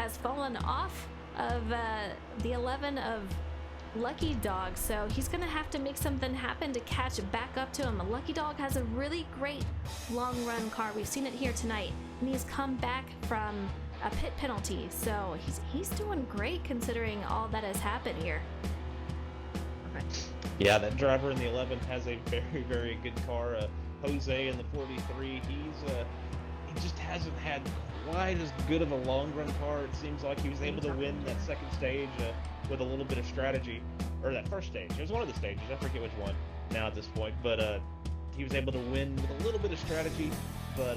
has fallen off of the 11 of Lucky Dog, so he's gonna have to make something happen to catch back up to him. Lucky Dog has a really great long run car. We've seen it here tonight, and he's come back from a pit penalty, so he's doing great considering all that has happened here. Yeah, that driver in the 11 has a very, very good car. Jose in the 43, he just hasn't had quite as good of a long run car. It seems like he was able to win that second stage with a little bit of strategy, or that first stage. It was one of the stages. I forget which one now at this point, but he was able to win with a little bit of strategy, but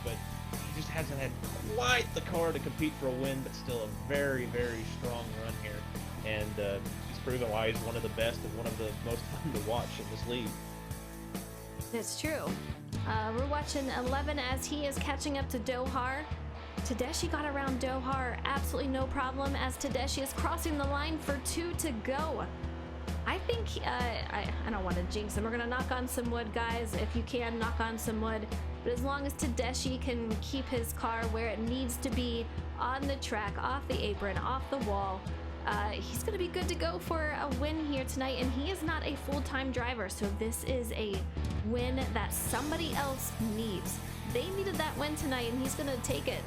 he just hasn't had quite the car to compete for a win. But still a very, very strong run here, and he's proven why he's one of the best and one of the most fun to watch in this league. It's true. We're watching 11 as he is catching up to Dohar. Tedeschi got around Dohar absolutely no problem as Tedeschi is crossing the line for 2 to go. I think, I don't want to jinx him. We're going to knock on some wood, guys. If you can, knock on some wood. But as long as Tedeschi can keep his car where it needs to be, on the track, off the apron, off the wall, he's going to be good to go for a win here tonight. And he is not a full-time driver, so this is a win that somebody else needs. They needed that win tonight, and he's going to take it.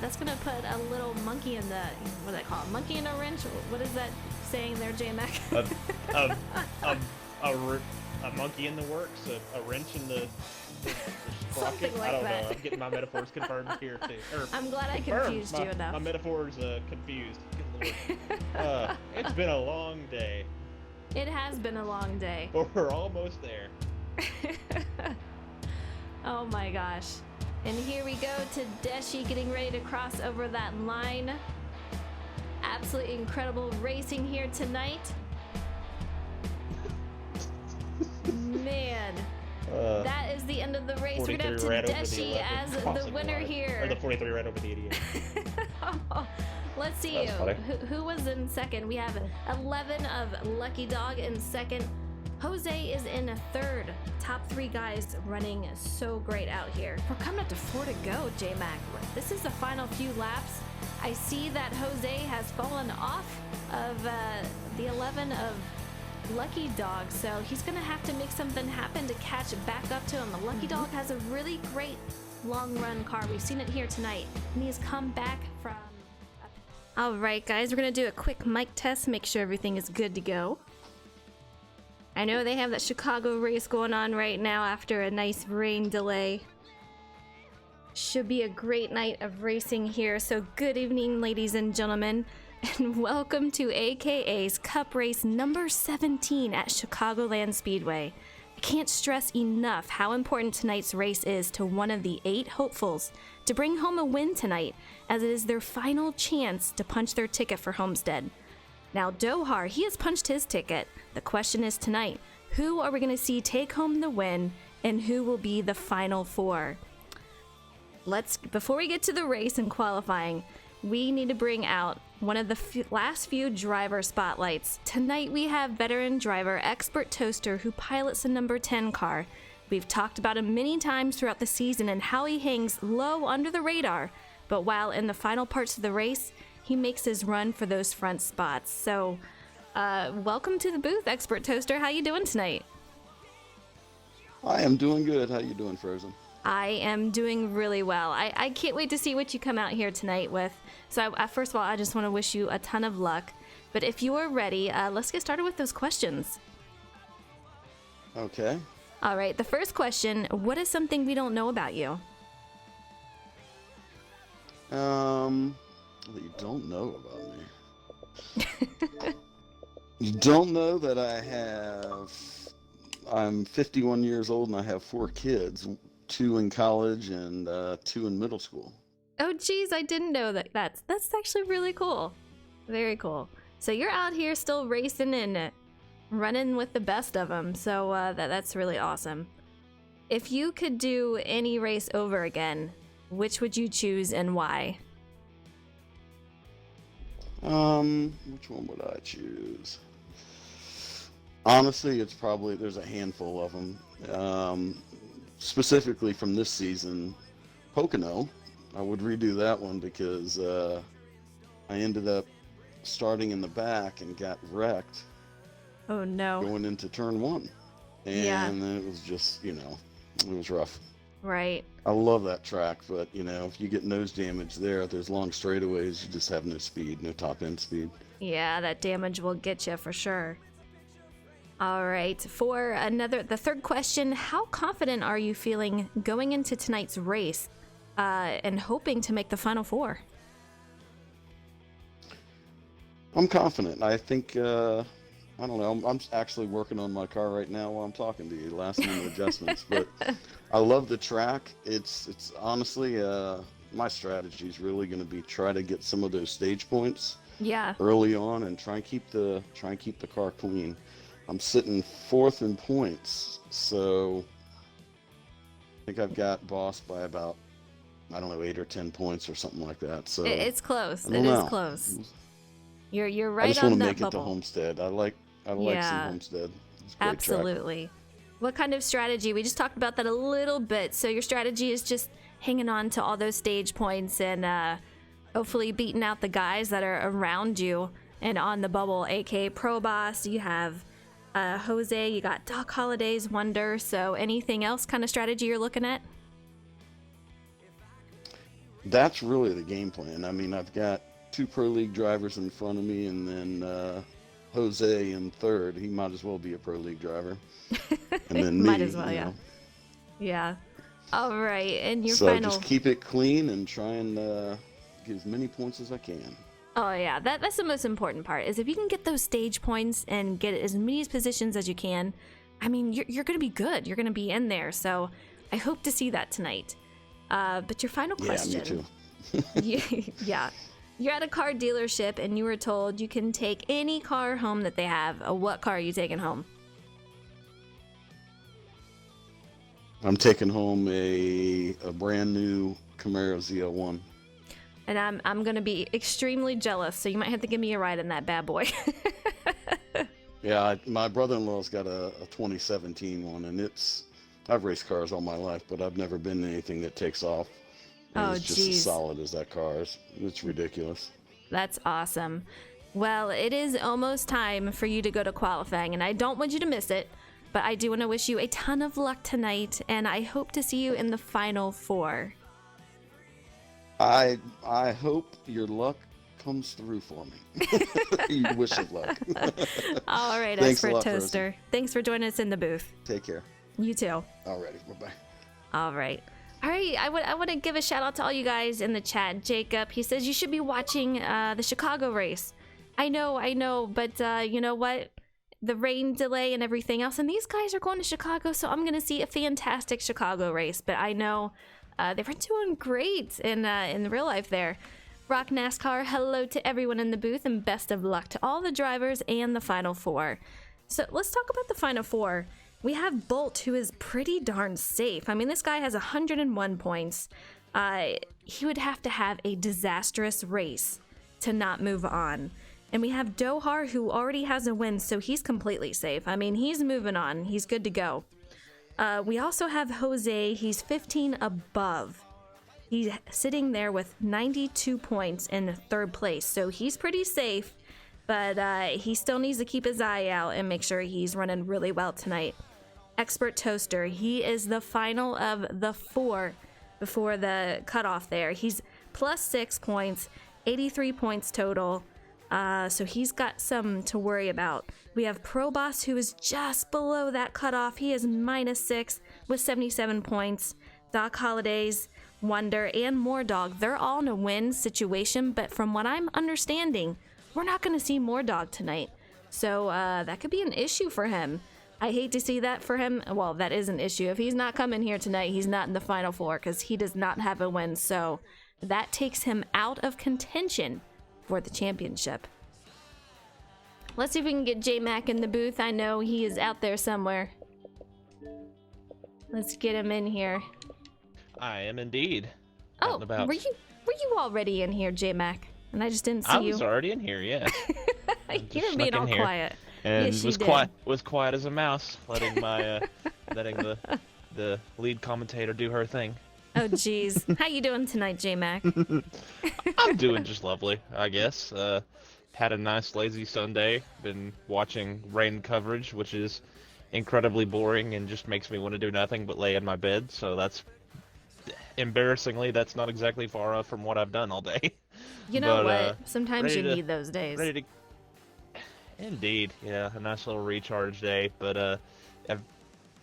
That's going to put a little monkey in the, what do they call it? Monkey in a wrench? What is that saying there, J-Mac? A monkey in the works, a wrench in the sprocket. Something like I don't that. know. I'm getting my metaphors confirmed here too. I'm glad I confused you enough. My metaphors confused. Good Lord. It's been a long day. It has been a long day. But we're almost there. Oh my gosh. And here we go to Deshi getting ready to cross over that line. Absolutely incredible racing here tonight. Man, that is the end of the race. We're going to have Tedeschi as the winner here. Or the 43 right over the idiot. Let's see who was in second. We have 11 of Lucky Dog in second. Jose is in a third. Top 3 guys running so great out here. We're coming up to 4 to go, J-Mac. This is the final few laps. I see that Jose has fallen off of the 11 of Lucky Dog, so he's going to have to make something happen to catch back up to him. The Lucky Dog has a really great long run car. We've seen it here tonight, and he has come back from... All right, guys, we're going to do a quick mic test, make sure everything is good to go. I know they have that Chicago race going on right now after a nice rain delay. Should be a great night of racing here. So good evening, ladies and gentlemen, and welcome to AKA's Cup Race number 17 at Chicagoland Speedway. I can't stress enough how important tonight's race is to one of the 8 hopefuls to bring home a win tonight, as it is their final chance to punch their ticket for Homestead. Now, Dohar, he has punched his ticket. The question is tonight, who are we going to see take home the win, and who will be the final 4? Before we get to the race and qualifying, we need to bring out one of the last few driver spotlights. Tonight we have veteran driver Expert Toaster, who pilots the number 10 car. We've talked about him many times throughout the season and how he hangs low under the radar, but while in the final parts of the race, he makes his run for those front spots. So, welcome to the booth, Expert Toaster. How you doing tonight? I am doing good. How you doing, Frozen? I am doing really well. I can't wait to see what you come out here tonight with. So, first of all, I just want to wish you a ton of luck. But if you are ready, let's get started with those questions. Okay. All right, the first question, what is something we don't know about you? That you don't know about me. You don't know that I'm 51 years old and I have 4 kids, 2 in college and 2 in middle school. Oh, geez, I didn't know that. That's actually really cool. Very cool. So you're out here still racing and running with the best of them. So that's really awesome. If you could do any race over again, which would you choose and why? Which one would I choose? Honestly, there's a handful of them. Specifically from this season, Pocono. I would redo that one because I ended up starting in the back and got wrecked Oh no. going into turn one. And then it was just, it was rough. Right. I love that track, but, if you get nose damage there, there's long straightaways, you just have no speed, no top end speed. Yeah, that damage will get you for sure. All right, for the third question, how confident are you feeling going into tonight's race and hoping to make the Final Four? I'm confident. I think, I don't know, I'm actually working on my car right now while I'm talking to you, last minute adjustments, but I love the track. It's honestly, my strategy is really going to be try to get some of those stage points early on and try and keep the car clean. I'm sitting fourth in points, so I think I've got bossed by about, 8 or 10 points or something like that. So it's close. It is close. You're right on that bubble. I just want to make it to Homestead. I like some Homestead. It's a great absolutely. track. What kind of strategy? We just talked about that a little bit. So your strategy is just hanging on to all those stage points and hopefully beating out the guys that are around you and on the bubble, aka Pro Boss. You have Jose, you got Doc Holliday's Wonder. So anything else kind of strategy you're looking at? That's really the game plan. I mean, I've got 2 Pro League drivers in front of me, and then Jose in third. He might as well be a Pro League driver. And then me. Might as well, yeah. Yeah. All right, and your so final. So just keep it clean and try and get as many points as I can. Oh yeah, that's the most important part. Is if you can get those stage points and get as many positions as you can. I mean, you're going to be good. You're going to be in there. So I hope to see that tonight. But your final question. Yeah, me too. Yeah. You're at a car dealership and you were told you can take any car home that they have. What car are you taking home? I'm taking home a brand new Camaro ZL1. And I'm going to be extremely jealous, so you might have to give me a ride in that bad boy. Yeah, my brother-in-law's got a 2017 one, and I've raced cars all my life, but I've never been in anything that takes off. And it's just as solid as that car is. It's ridiculous. That's awesome. Well, it is almost time for you to go to qualifying, and I don't want you to miss it, but I do want to wish you a ton of luck tonight, and I hope to see you in the Final Four. I hope your luck comes through for me. You wish of luck. All right, Thanks Expert a lot, Toaster. Rosie. Thanks for joining us in the booth. Take care. You too. Alrighty, bye-bye. All right. All right, I want to give a shout out to all you guys in the chat. Jacob, he says you should be watching the Chicago race. I know, but you know what? The rain delay and everything else, and these guys are going to Chicago, so I'm going to see a fantastic Chicago race. But I know they were doing great in real life there. Rock NASCAR, hello to everyone in the booth, and best of luck to all the drivers and the Final Four. So let's talk about the Final Four. We have Bolt, who is pretty darn safe. I mean, this guy has 101 points. He would have to have a disastrous race to not move on. And we have Dohar, who already has a win, so he's completely safe. I mean, he's moving on. He's good to go. We also have Jose. He's 15 above. He's sitting there with 92 points in third place, so he's pretty safe. But he still needs to keep his eye out and make sure he's running really well tonight. Expert Toaster, he is the final of the 4 before the cutoff there. He's plus 6 points, 83 points total. So he's got some to worry about. We have Pro Boss, who is just below that cutoff. He is minus 6 with 77 points. Doc Holliday's Wonder and More Dog, they're all in a win situation, but from what I'm understanding, we're not going to see More Dog tonight. So that could be an issue for him. I hate to see that for him. Well, that is an issue. If he's not coming here tonight, he's not in the Final Four because he does not have a win. So that takes him out of contention for the championship. Let's see if we can get J-Mac in the booth. I know he is out there somewhere. Let's get him in here. I am indeed. Oh, were you already in here, J-Mac? And I just didn't see you. I was already in here, yeah. You were being all quiet. And yes, was quiet as a mouse, letting my letting the lead commentator do her thing. Oh, geez. How you doing tonight, J-Mac? I'm doing just lovely, I guess. Had a nice lazy Sunday. Been watching rain coverage, which is incredibly boring and just makes me want to do nothing but lay in my bed. So that's embarrassingly, that's not exactly far off from what I've done all day. You know But what? Sometimes you ready to need those days. ready to indeed, yeah, a nice little recharge day. But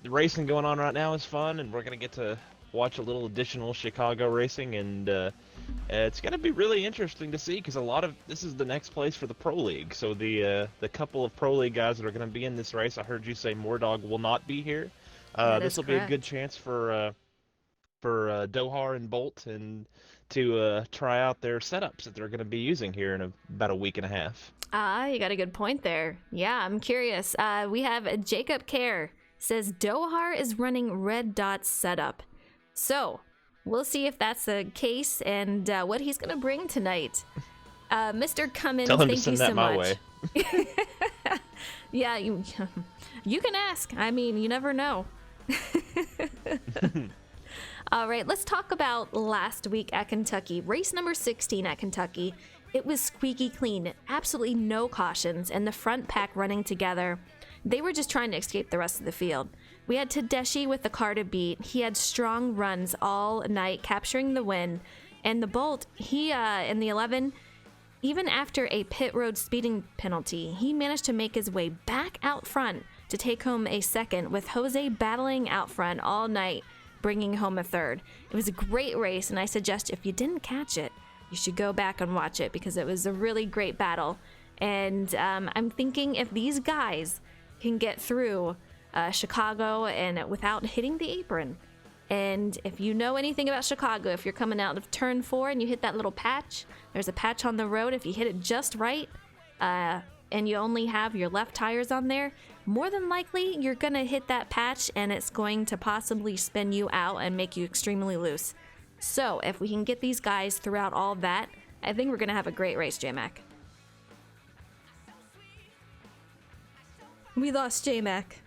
the racing going on right now is fun, and we're gonna get to watch a little additional Chicago racing, and it's gonna be really interesting to see because a lot of this is the next place for the Pro League. So the couple of Pro League guys that are gonna be in this race, I heard you say Mordog will not be here. This will be a good chance for Dohar and Bolt and to try out their setups that they're going to be using here in about a week and a half. Ah, you got a good point there. Yeah, I'm curious. We have Jacob Kerr says Dohar is running red dot setup. So we'll see if that's the case and what he's going to bring tonight. Mr. Cummins, Tell him thank to send you that so my much. way. Yeah, you can ask. I mean, you never know. All right, let's talk about last week at Kentucky. Race number 16 at Kentucky. It was squeaky clean, absolutely no cautions, and the front pack running together. They were just trying to escape the rest of the field. We had Tedeschi with the car to beat. He had strong runs all night, capturing the win. And the Bolt, he in the 11, even after a pit road speeding penalty, he managed to make his way back out front to take home a second, with Jose battling out front all night, bringing home a third. It was a great race, and I suggest if you didn't catch it, you should go back and watch it because it was a really great battle. And I'm thinking if these guys can get through Chicago and without hitting the apron, and if you know anything about Chicago, if you're coming out of turn 4 and you hit that little patch, there's a patch on the road. If you hit it just right, and you only have your left tires on there, more than likely you're going to hit that patch and it's going to possibly spin you out and make you extremely loose. So if we can get these guys throughout all of that, I think we're going to have a great race, J-Mac. We lost J-Mac.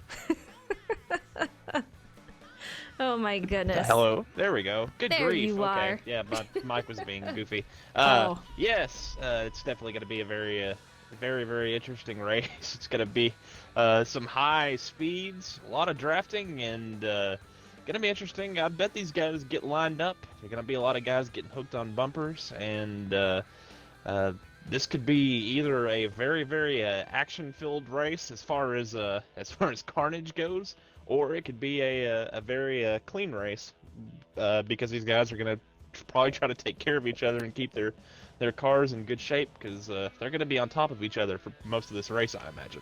Oh my goodness. Hello. There we go. Good there grief. You okay. are. Yeah, my mic was being goofy. Oh. Yes, it's definitely going to be a very, very interesting race. It's going to be some high speeds, a lot of drafting, and going to be interesting. I bet these guys get lined up. There's going to be a lot of guys getting hooked on bumpers, and this could be either a very action-filled race as far as carnage goes, or it could be a very clean race because these guys are going to probably try to take care of each other and keep their cars in good shape because they're going to be on top of each other for most of this race, I imagine.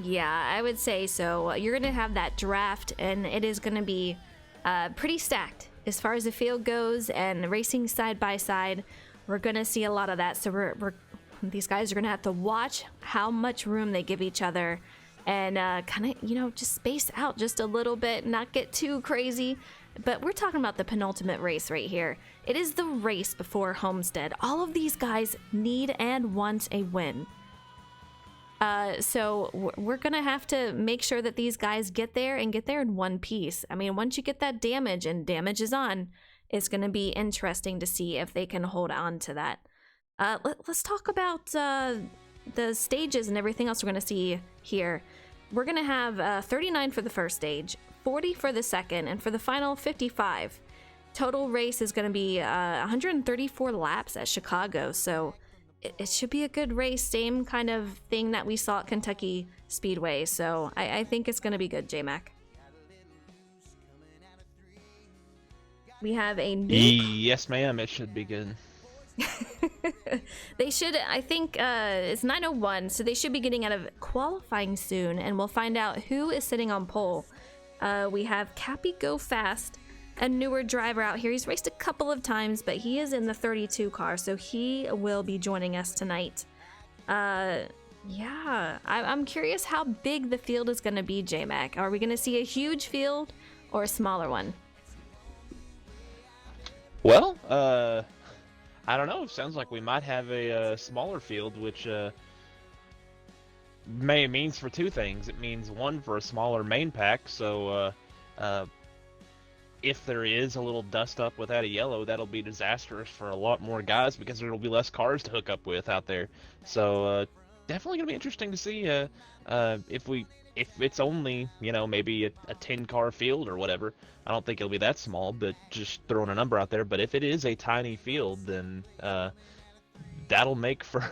Yeah, I would say so. You're going to have that draft, and it is going to be pretty stacked as far as the field goes and racing side by side. We're going to see a lot of that, so these guys are going to have to watch how much room they give each other and kind of, just space out just a little bit, not get too crazy. But we're talking about the penultimate race right here. It is the race before Homestead. All of these guys need and want a win. So we're going to have to make sure that these guys get there and get there in one piece. I mean, once you get that damage and damage is on, it's going to be interesting to see if they can hold on to that. Let's talk about the stages and everything else we're going to see here. We're going to have 39 for the first stage, 40 for the second, and for the final 55. Total race is going to be 134 laps at Chicago, so it should be a good race. Same kind of thing that we saw at Kentucky Speedway, so I think it's going to be good, J-Mac. We have a new... Yes, ma'am, it should be good. They should, I think it's 9:01, so they should be getting out of qualifying soon, and we'll find out who is sitting on pole. We have Cappy Go Fast, a newer driver out here. He's raced a couple of times, but he is in the 32 car, so he will be joining us tonight. Yeah, I'm curious how big the field is going to be, J-Mac. Are we going to see a huge field or a smaller one? Well, I don't know. It sounds like we might have a smaller field, which means for two things. It means one, for a smaller main pack, so if there is a little dust up without a yellow, that'll be disastrous for a lot more guys because there will be less cars to hook up with out there. So definitely gonna be interesting to see if it's only maybe a 10-car field or whatever. I don't think it'll be that small, but just throwing a number out there. But if it is a tiny field, then that'll make for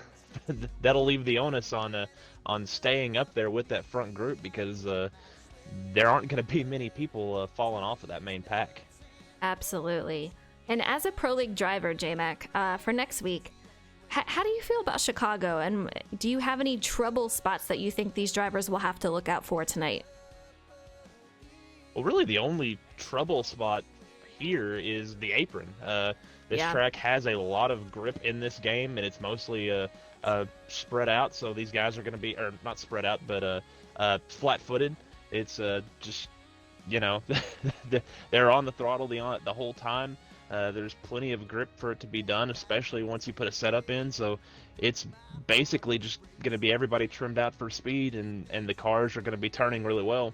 that'll leave the onus on staying up there with that front group because there aren't going to be many people falling off of that main pack. Absolutely. And as a Pro League driver, J-Mac, for next week, how do you feel about Chicago? And do you have any trouble spots that you think these drivers will have to look out for tonight? Well, really the only trouble spot here is the apron. This track has a lot of grip in this game, and it's mostly spread out, so these guys are going to be, or not spread out, but flat-footed. It's just, they're on the throttle the whole time. There's plenty of grip for it to be done, especially once you put a setup in. So it's basically just going to be everybody trimmed out for speed, and the cars are going to be turning really well.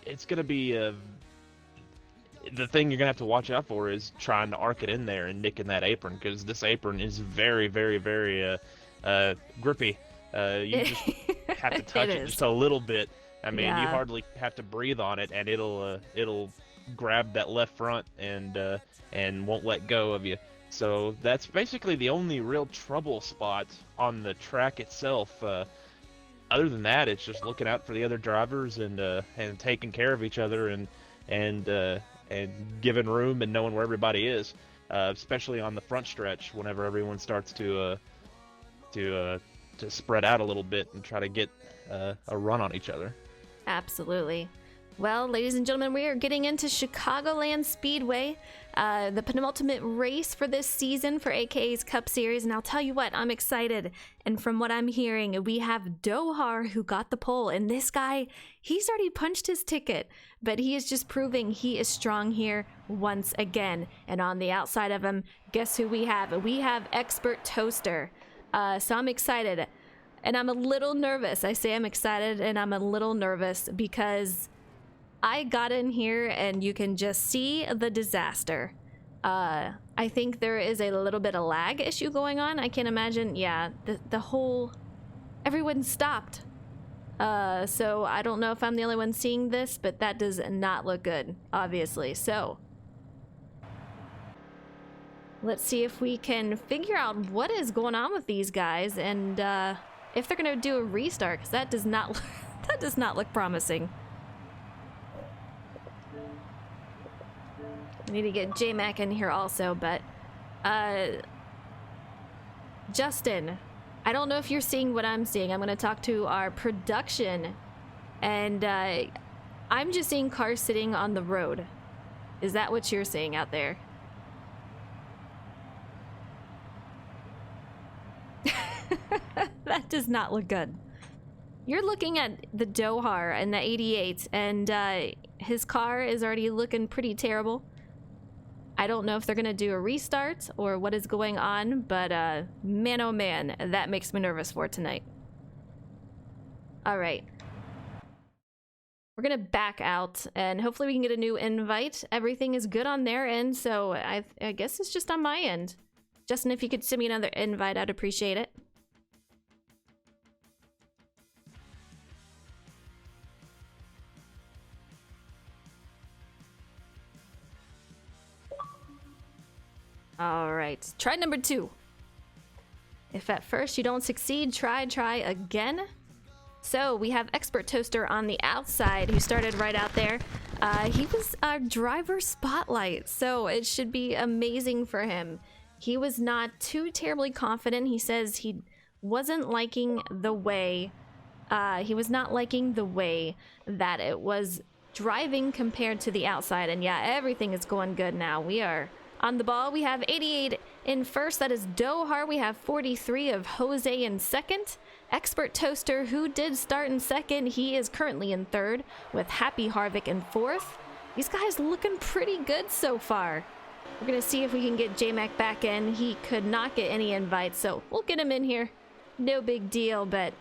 It's going to be the thing you're going to have to watch out for is trying to arc it in there and nicking that apron, because this apron is very, very, very grippy. You just have to touch it just a little bit. I mean, you hardly have to breathe on it, and it'll grab that left front and won't let go of you. So that's basically the only real trouble spot on the track itself. Other than that, it's just looking out for the other drivers and taking care of each other and giving room and knowing where everybody is, especially on the front stretch whenever everyone starts to spread out a little bit and try to get a run on each other. Absolutely. Well, ladies and gentlemen, we are getting into Chicagoland Speedway, the penultimate race for this season for AKA's Cup Series. And I'll tell you what, I'm excited. And from what I'm hearing, we have Dohar who got the pole. And this guy, he's already punched his ticket, but he is just proving he is strong here once again. And on the outside of him, guess who we have? We have Expert Toaster. So I'm excited. And I'm a little nervous. I say I'm excited and I'm a little nervous because I got in here and you can just see the disaster. I think there is a little bit of lag issue going on. I can't imagine. Yeah, the whole, everyone stopped. So I don't know if I'm the only one seeing this, but that does not look good, obviously. So let's see if we can figure out what is going on with these guys and if they're going to do a restart, because that does not look promising. We need to get J-Mac in here also, but Justin, I don't know if you're seeing what I'm seeing. I'm going to talk to our production, and I'm just seeing cars sitting on the road. Is that what you're seeing out there? That does not look good. You're looking at the Dohar and the 88, and his car is already looking pretty terrible. I don't know if they're going to do a restart or what is going on, but man, oh man, that makes me nervous for tonight. All right. We're going to back out, and hopefully we can get a new invite. Everything is good on their end, so I guess it's just on my end. Justin, if you could send me another invite, I'd appreciate it. All right, try number 2. If at first you don't succeed, try again. So we have Expert Toaster on the outside who started right out there. He was our driver spotlight, so it should be amazing for him. He was not too terribly confident. He says he wasn't liking the way, he was not liking the way that it was driving compared to the outside. And yeah, everything is going good now. We are on the ball. We have 88 in first. That is Dohar. We have 43 of Jose in second. Expert Toaster, who did start in second, he is currently in third with Happy Harvick in fourth. These guys looking pretty good so far. We're going to see if we can get J-Mac back in. He could not get any invites, so we'll get him in here. No big deal, but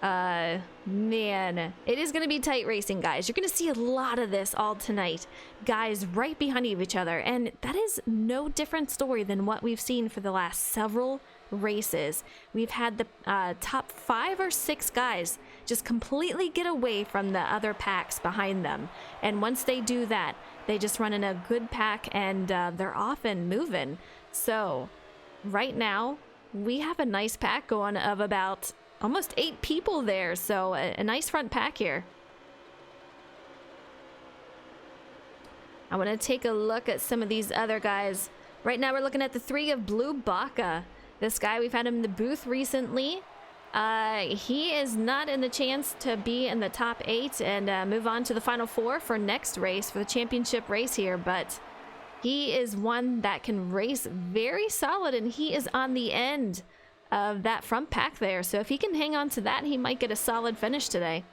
Man, it is going to be tight racing, guys. You're going to see a lot of this all tonight. Guys right behind each other. And that is no different story than what we've seen for the last several races. We've had the top 5 or 6 guys just completely get away from the other packs behind them. And once they do that, they just run in a good pack and they're off and moving. So right now, we have a nice pack going of about almost 8 people there, so a nice front pack here. I want to take a look at some of these other guys. Right now we're looking at the 3 of Blue Baca. This guy, we've had him in the booth recently. He is not in the chance to be in the top 8 and move on to the final 4 for next race, for the championship race here, but he is one that can race very solid, and he is on the end of that front pack there. So if he can hang on to that, he might get a solid finish today.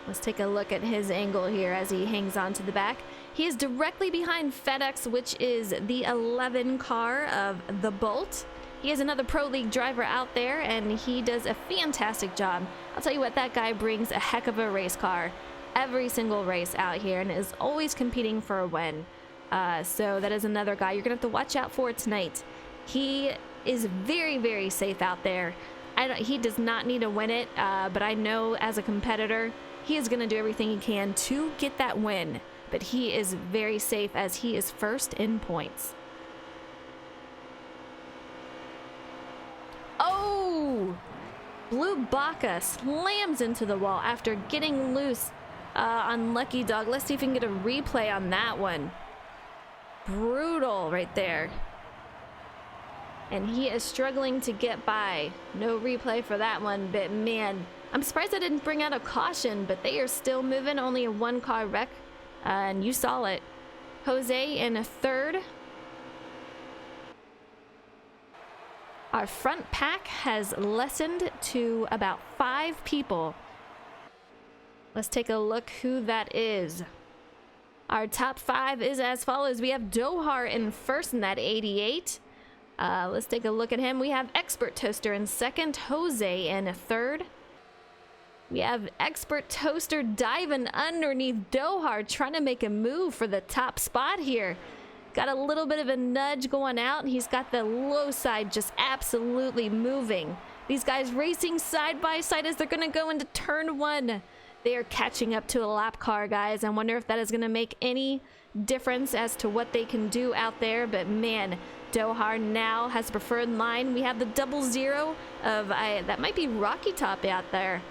Let's take a look at his angle here as he hangs on to the back. He is directly behind FedEx, which is the 11 car of the Bolt. He is another Pro League driver out there, and he does a fantastic job. I'll tell you what, that guy brings a heck of a race car every single race out here and is always competing for a win. So that is another guy you're gonna have to watch out for tonight. He is very, very safe out there. He does not need to win it, but I know as a competitor, he is gonna do everything he can to get that win. But he is very safe as he is first in points. Oh! Blue Baca slams into the wall after getting loose on Lucky Dog. Let's see if we can get a replay on that one. Brutal right there. And he is struggling to get by. No replay for that one, but man, I'm surprised I didn't bring out a caution, but they are still moving. Only a 1-car wreck, and you saw it. Jose in a 3rd. Our front pack has lessened to about 5 people. Let's take a look who that is. Our top 5 is as follows. We have Dohar in 1st in that 88. Let's take a look at him. We have Expert Toaster in 2nd, Jose in a 3rd. We have Expert Toaster diving underneath Dohar, trying to make a move for the top spot here. Got a little bit of a nudge going out, and he's got the low side just absolutely moving. These guys racing side by side as they're going to go into turn 1. They are catching up to a lap car, guys. I wonder if that is going to make any difference as to what they can do out there. But man, Dohar now has a preferred line. We have the 00 of, that might be Rocky Top out there.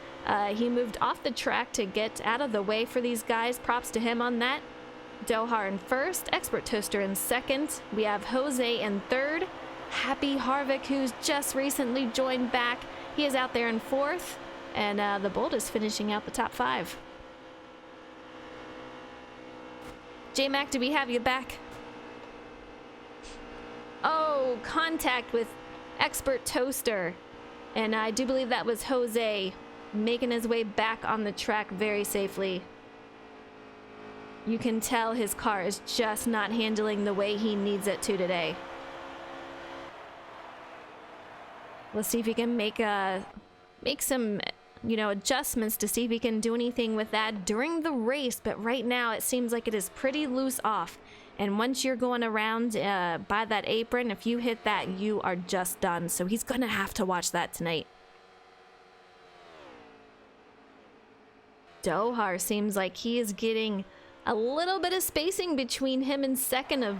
He moved off the track to get out of the way for these guys. Props to him on that. Dohar in 1st, Expert Toaster in 2nd. We have Jose in 3rd. Happy Harvick, who's just recently joined back. He is out there in 4th. And the Bolt is finishing out the top 5. J-Mac, do we have you back? Oh, contact with Expert Toaster. And I do believe that was Jose making his way back on the track very safely. You can tell his car is just not handling the way he needs it to today. Let's see if he can make some adjustments to see if he can do anything with that during the race. But right now it seems like it is pretty loose off. And once you're going around by that apron, if you hit that, you are just done. So he's going to have to watch that tonight. Dohar seems like he is getting a little bit of spacing between him and 2nd of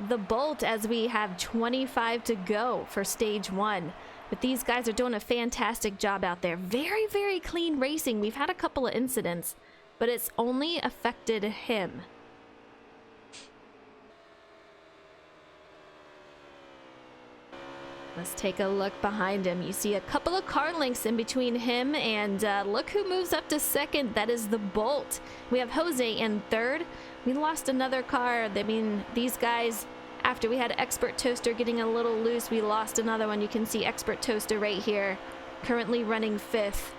the Bolt as we have 25 to go for stage 1. But these guys are doing a fantastic job out there. Very, very clean racing. We've had a couple of incidents, but it's only affected him. Let's take a look behind him. You see a couple of car lengths in between him, and look who moves up to 2nd. That is the Bolt. We have Jose in 3rd. We lost another car. I mean, these guys, after we had Expert Toaster getting a little loose, we lost another one. You can see Expert Toaster right here, currently running 5th.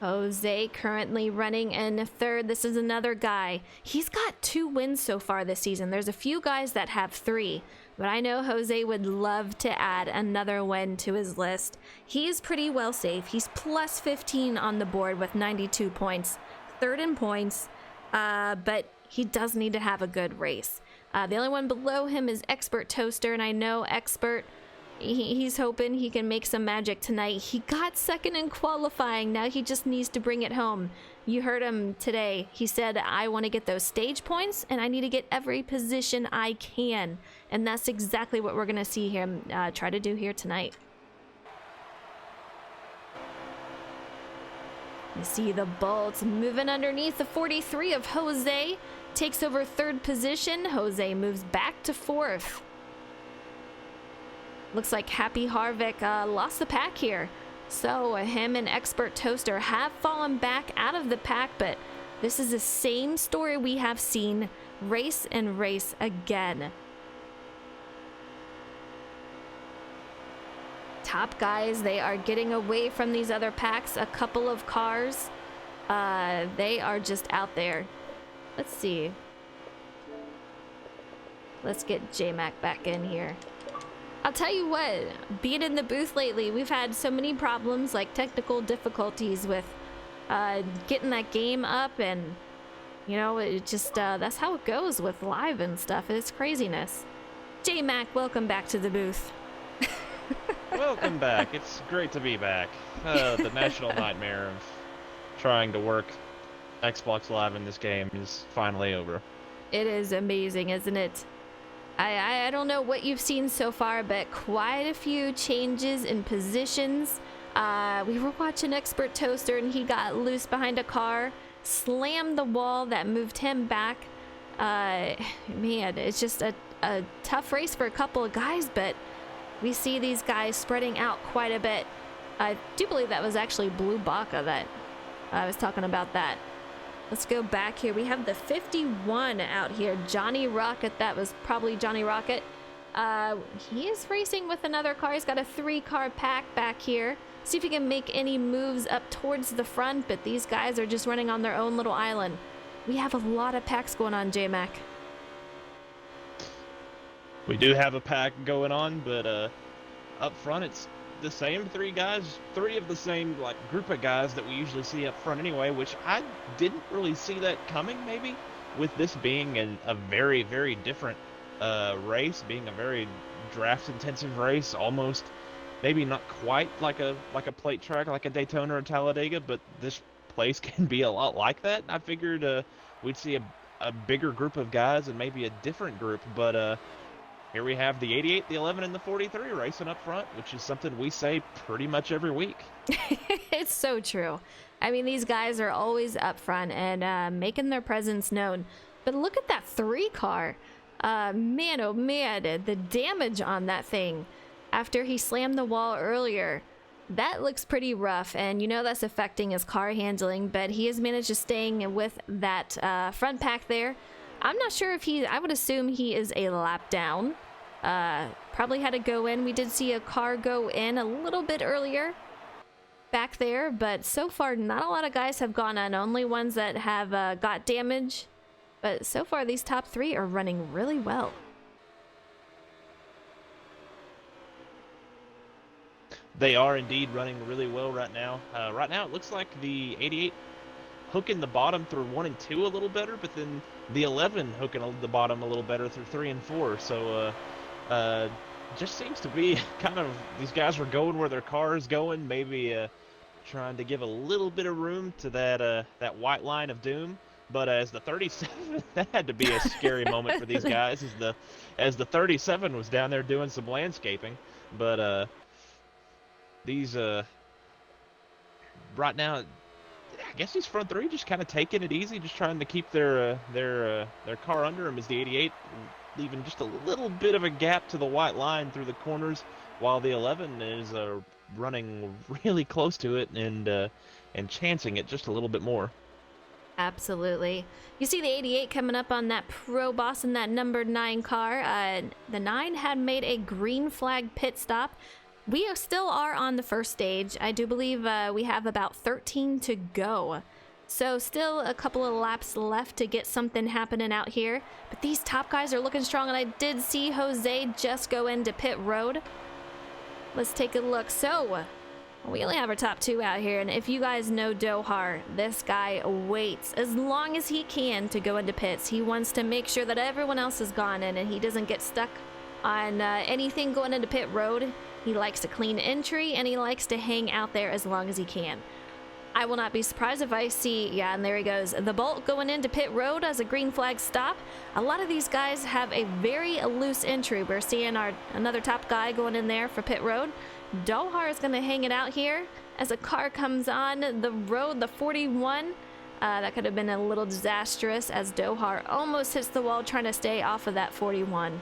Jose currently running in third. This is another guy. He's got 2 wins so far this season. There's a few guys that have 3, but I know Jose would love to add another win to his list. He is pretty well safe. He's plus 15 on the board with 92 points, third in points, but he does need to have a good race. The only one below him is Expert Toaster, and I know Expert, he's hoping he can make some magic tonight. He got second in qualifying. Now he just needs to bring it home. You heard him today. He said, I want to get those stage points, and I need to get every position I can. And that's exactly what we're going to see him try to do here tonight. You see the Bolts moving underneath the 43 of Jose. Takes over third position. Jose moves back to fourth. Looks like Happy Harvick lost the pack here. So him and Expert Toaster have fallen back out of the pack, but this is the same story we have seen race and race again. Top guys, they are getting away from these other packs. A couple of cars, they are just out there. Let's see. Let's get J-Mac back in here. I'll tell you what, being in the booth lately, we've had so many problems, like technical difficulties with getting that game up, and you know, it just that's how it goes with live and stuff. It's craziness. J-Mac, welcome back to the booth. Welcome back. It's great to be back. The national nightmare of trying to work Xbox Live in this game is finally over. It is amazing, isn't it? I don't know what you've seen so far, but quite a few changes in positions. We were watching Expert Toaster, and he got loose behind a car, slammed the wall that moved him back. Man, it's just a tough race for a couple of guys, but we see these guys spreading out quite a bit. I do believe that was actually Blue Baka that I was talking about that. Let's go back here. We have the 51 out here. Johnny Rocket. That was probably Johnny Rocket. He is racing with another car. He's got a 3-car pack back here. See if he can make any moves up towards the front, but these guys are just running on their own little island. We have a lot of packs going on, J-Mac. We do have a pack going on, but up front it's the same 3 guys, 3 of the same like group of guys that we usually see up front anyway, which I didn't really see that coming, maybe, with this being a very, very different race, being a very draft intensive race, almost maybe not quite like a plate track like a Daytona or Talladega, but this place can be a lot like that. I figured we'd see a bigger group of guys and maybe a different group, but here we have the 88, the 11, and the 43 racing up front, which is something we say pretty much every week. It's so true. I mean, these guys are always up front and making their presence known. But look at that 3-car. Man, oh man, the damage on that thing after he slammed the wall earlier. That looks pretty rough, and you know that's affecting his car handling, but he has managed to staying with that front pack there. I'm not sure if I would assume he is a lap down. Probably had to go in. We did see a car go in a little bit earlier back there, but so far not a lot of guys have gone in, only ones that have got damage. But so far these top 3 are running really well. They are indeed running really well right now. Right now it looks like the 88 hooking the bottom through 1 and 2 a little better, but then the 11 hooking the bottom a little better through 3 and 4. So just seems to be kind of, these guys were going where their car is going, maybe trying to give a little bit of room to that white line of doom. But as the 37, that had to be a scary moment for these guys as the 37 was down there doing some landscaping. But these right now, I guess these front 3 just kind of taking it easy, just trying to keep their car under them, as the 88 leaving just a little bit of a gap to the white line through the corners, while the 11 is running really close to it and chancing it just a little bit more. Absolutely. You see the 88 coming up on that Pro Boss in that number 9 car. The 9 had made a green flag pit stop. We still are on the first stage. I do believe we have about 13 to go. So still a couple of laps left to get something happening out here. But these top guys are looking strong, and I did see Jose just go into pit road. Let's take a look. So we only have our top 2 out here, and if you guys know Dohar, this guy waits as long as he can to go into pits. He wants to make sure that everyone else has gone in and he doesn't get stuck on anything going into pit road. He likes to clean entry, and he likes to hang out there as long as he can. I will not be surprised if I see, yeah, and there he goes, the Bolt going into pit road as a green flag stop. A lot of these guys have a very loose entry. We're seeing another top guy going in there for pit road. Dohar is going to hang it out here as a car comes on the road, the 41. That could have been a little disastrous as Dohar almost hits the wall trying to stay off of that 41.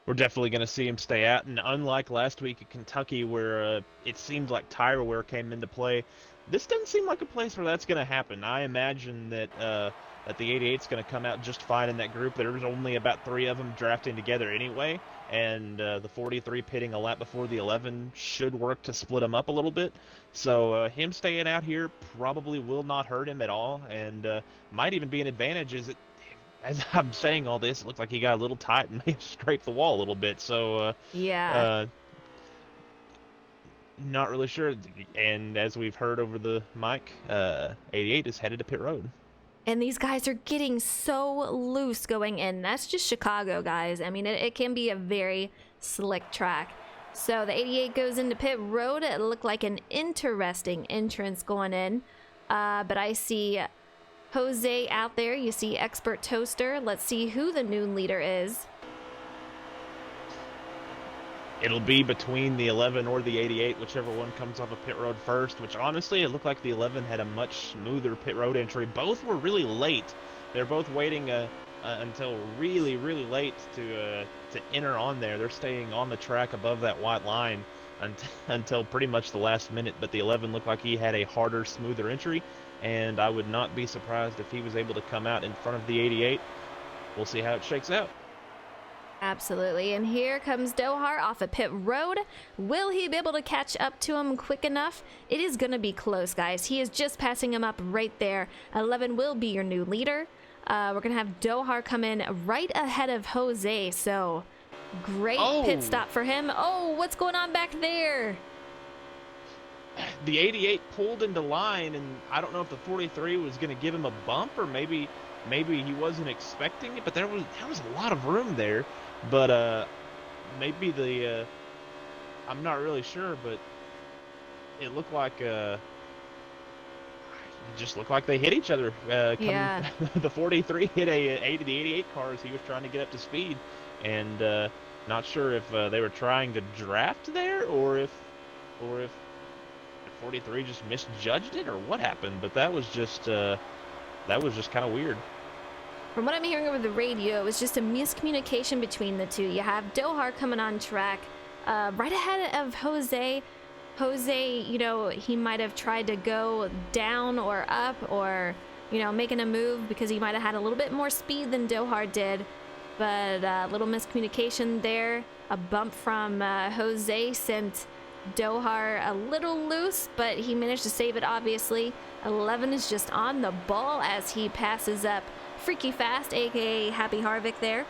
We're definitely going to see him stay out, and unlike last week at Kentucky where it seemed like tire wear came into play, this doesn't seem like a place where that's going to happen. I imagine that that the 88's going to come out just fine in that group. There's only about 3 of them drafting together anyway, and the 43 pitting a lap before the 11 should work to split them up a little bit. So him staying out here probably will not hurt him at all, and might even be an advantage. As I'm saying all this, it looks like he got a little tight and may have scraped the wall a little bit. So, yeah. Not really sure. And as we've heard over the mic, 88 is headed to pit road. And these guys are getting so loose going in. That's just Chicago, guys. I mean, it can be a very slick track. So the 88 goes into pit road. It looked like an interesting entrance going in. But I see Jose out there. You see Expert Toaster. Let's see who the new leader is. It'll be between the 11 or the 88, whichever one comes off of pit road first, which honestly, it looked like the 11 had a much smoother pit road entry. Both were really late. They're both waiting until really, really late to enter on there. They're staying on the track above that white line until pretty much the last minute, but the 11 looked like he had a harder, smoother entry, and I would not be surprised if he was able to come out in front of the 88. We'll see how it shakes out. Absolutely, and here comes Dohar off of pit road. Will he be able to catch up to him quick enough? It is going to be close, guys. He is just passing him up right there. 11 will be your new leader. We're going to have Dohar come in right ahead of Jose, so great pit stop for him. Oh, what's going on back there? The 88 pulled into line, and I don't know if the 43 was going to give him a bump, or maybe he wasn't expecting it, but there was a lot of room there. But maybe I'm not really sure, but it looked like it just looked like they hit each other. Yeah. The 43 hit the 88 car as he was trying to get up to speed, and not sure if they were trying to draft there, or if 43 just misjudged it, or what happened. But that was just kind of weird. From what I'm hearing over the radio, it was just a miscommunication between the two. You have Dohar coming on track right ahead of Jose. Jose, he might have tried to go down or up, or, making a move because he might have had a little bit more speed than Dohar did. But a little miscommunication there. A bump from Jose sent Dohar a little loose, but he managed to save it, obviously. 11 is just on the ball as he passes up Freaky Fast, aka Happy Harvick there.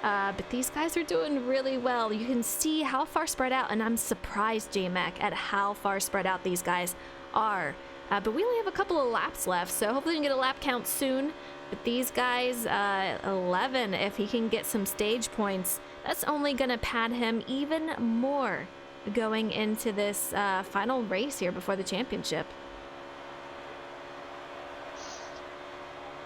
But these guys are doing really well. You can see how far spread out, and I'm surprised, J-Mac, at how far spread out these guys are. But we only have a couple of laps left, so hopefully we can get a lap count soon. But these guys, 11, if he can get some stage points, that's only going to pad him even more going into this final race here before the championship.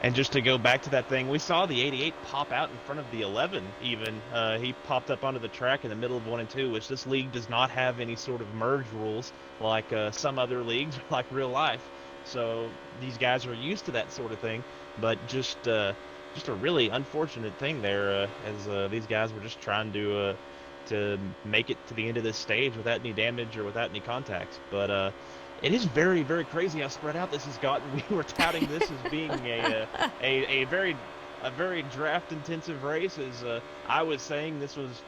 And just to go back to that thing, we saw the 88 pop out in front of the 11 even. He popped up onto the track in the middle of 1 and 2, which this league does not have any sort of merge rules like some other leagues, like real life. So these guys are used to that sort of thing, but just a really unfortunate thing there, as these guys were just trying to make it to the end of this stage without any damage or without any contact. But it is very, very crazy how spread out this has gotten. We were touting this as being a very draft intensive race. As I was saying, this was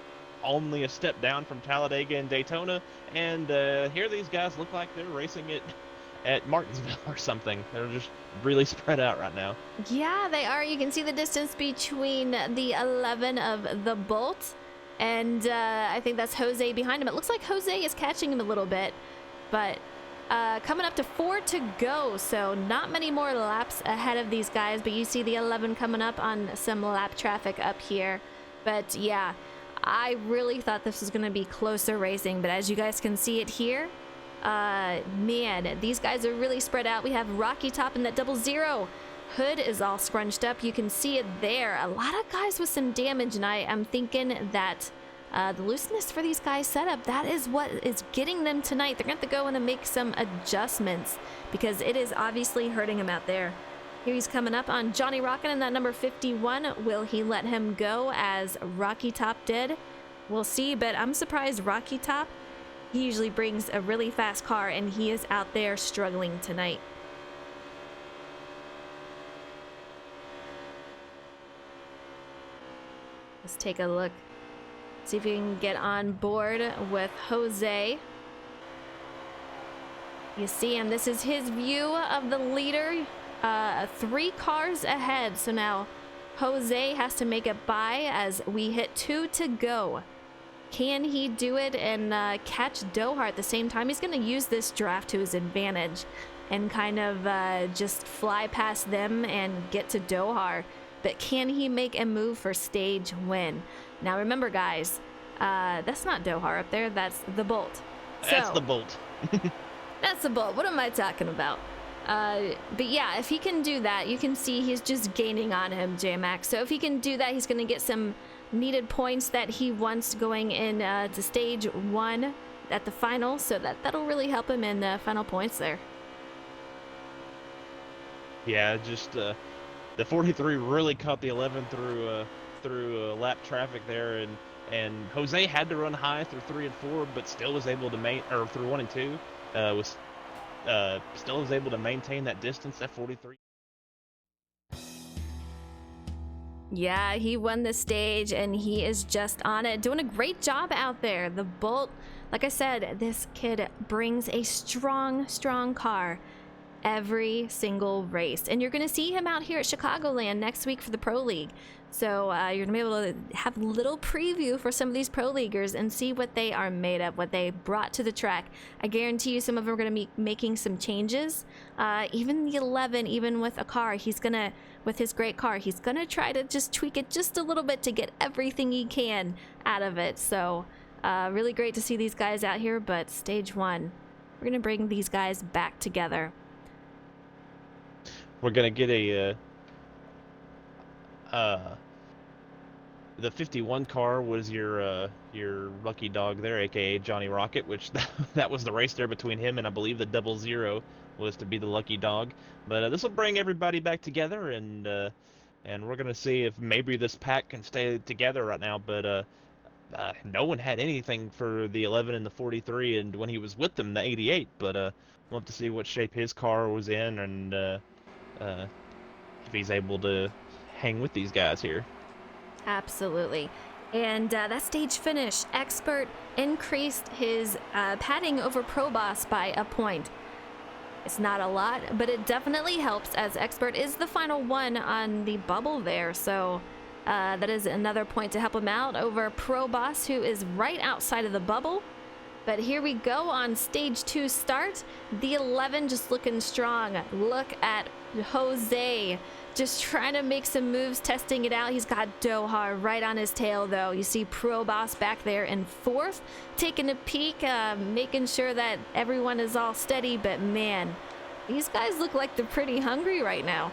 only a step down from Talladega and Daytona, and here these guys look like they're racing it at Martinsville or something. They're just really spread out right now. Yeah, they are. You can see the distance between the 11 of the Bolt, and I think that's Jose behind him. It looks like Jose is catching him a little bit, but coming up to 4 to go, so not many more laps ahead of these guys, but you see the 11 coming up on some lap traffic up here. But yeah, I really thought this was going to be closer racing, but as you guys can see it here, man, these guys are really spread out. We have Rocky Top in that 00. Hood is all scrunched up. You can see it there. A lot of guys with some damage, and I'm thinking that the looseness for these guys set up, that is what is getting them tonight. They're going to have to go in and make some adjustments because it is obviously hurting him out there. Here he's coming up on Johnny Rockin' in that number 51. Will he let him go as Rocky Top did? We'll see, but I'm surprised Rocky Top, he usually brings a really fast car, and he is out there struggling tonight. Let's take a look. See if we can get on board with Jose. You see him. This is his view of the leader. 3 cars ahead. So now Jose has to make it by as we hit 2 to go. Can he do it and catch Dohar at the same time? He's going to use this draft to his advantage and kind of just fly past them and get to Dohar. But can he make a move for stage win? Now remember, guys, that's not Dohar up there. That's the Bolt. That's the Bolt. That's the Bolt. What am I talking about? But yeah, if he can do that, you can see he's just gaining on him, J-Max. So if he can do that, he's going to get some needed points that he wants going in to stage 1 at the final. So that'll really help him in the final points there. Yeah, just the 43 really caught the 11 through lap traffic there, and Jose had to run high through 3 and 4, but still was able to through 1 and 2 still was able to maintain that distance at 43. Yeah, he won the stage, and he is just on it, doing a great job out there. The Bolt, like I said, this kid brings a strong car every single race, and you're going to see him out here at Chicagoland next week for the Pro League. So you're going to be able to have a little preview for some of these Pro Leaguers and see what they are made of, what they brought to the track. I guarantee you some of them are going to be making some changes. Even the 11, even with a car, with his great car, he's going to try to just tweak it just a little bit to get everything he can out of it. So really great to see these guys out here, but stage 1, we're going to bring these guys back together. We're going to get the 51 car was your lucky dog there, aka Johnny Rocket, which that was the race there between him and I believe the 00 was to be the lucky dog. But this will bring everybody back together, and we're gonna see if maybe this pack can stay together right now. But no one had anything for the 11 and the 43, and when he was with them, the 88. But we'll have to see what shape his car was in, and if he's able to hang with these guys here. Absolutely. And that stage finish, Expert increased his padding over Pro Boss by a point. It's not a lot, but it definitely helps, as Expert is the final one on the bubble there. So that is another point to help him out over Pro Boss, who is right outside of the bubble. But here we go on stage 2 start. The 11 just looking strong. Look at Jose just trying to make some moves, testing it out. He's got Dohar right on his tail, though. You see Pro Boss back there in 4th, taking a peek, making sure that everyone is all steady. But man, these guys look like they're pretty hungry right now.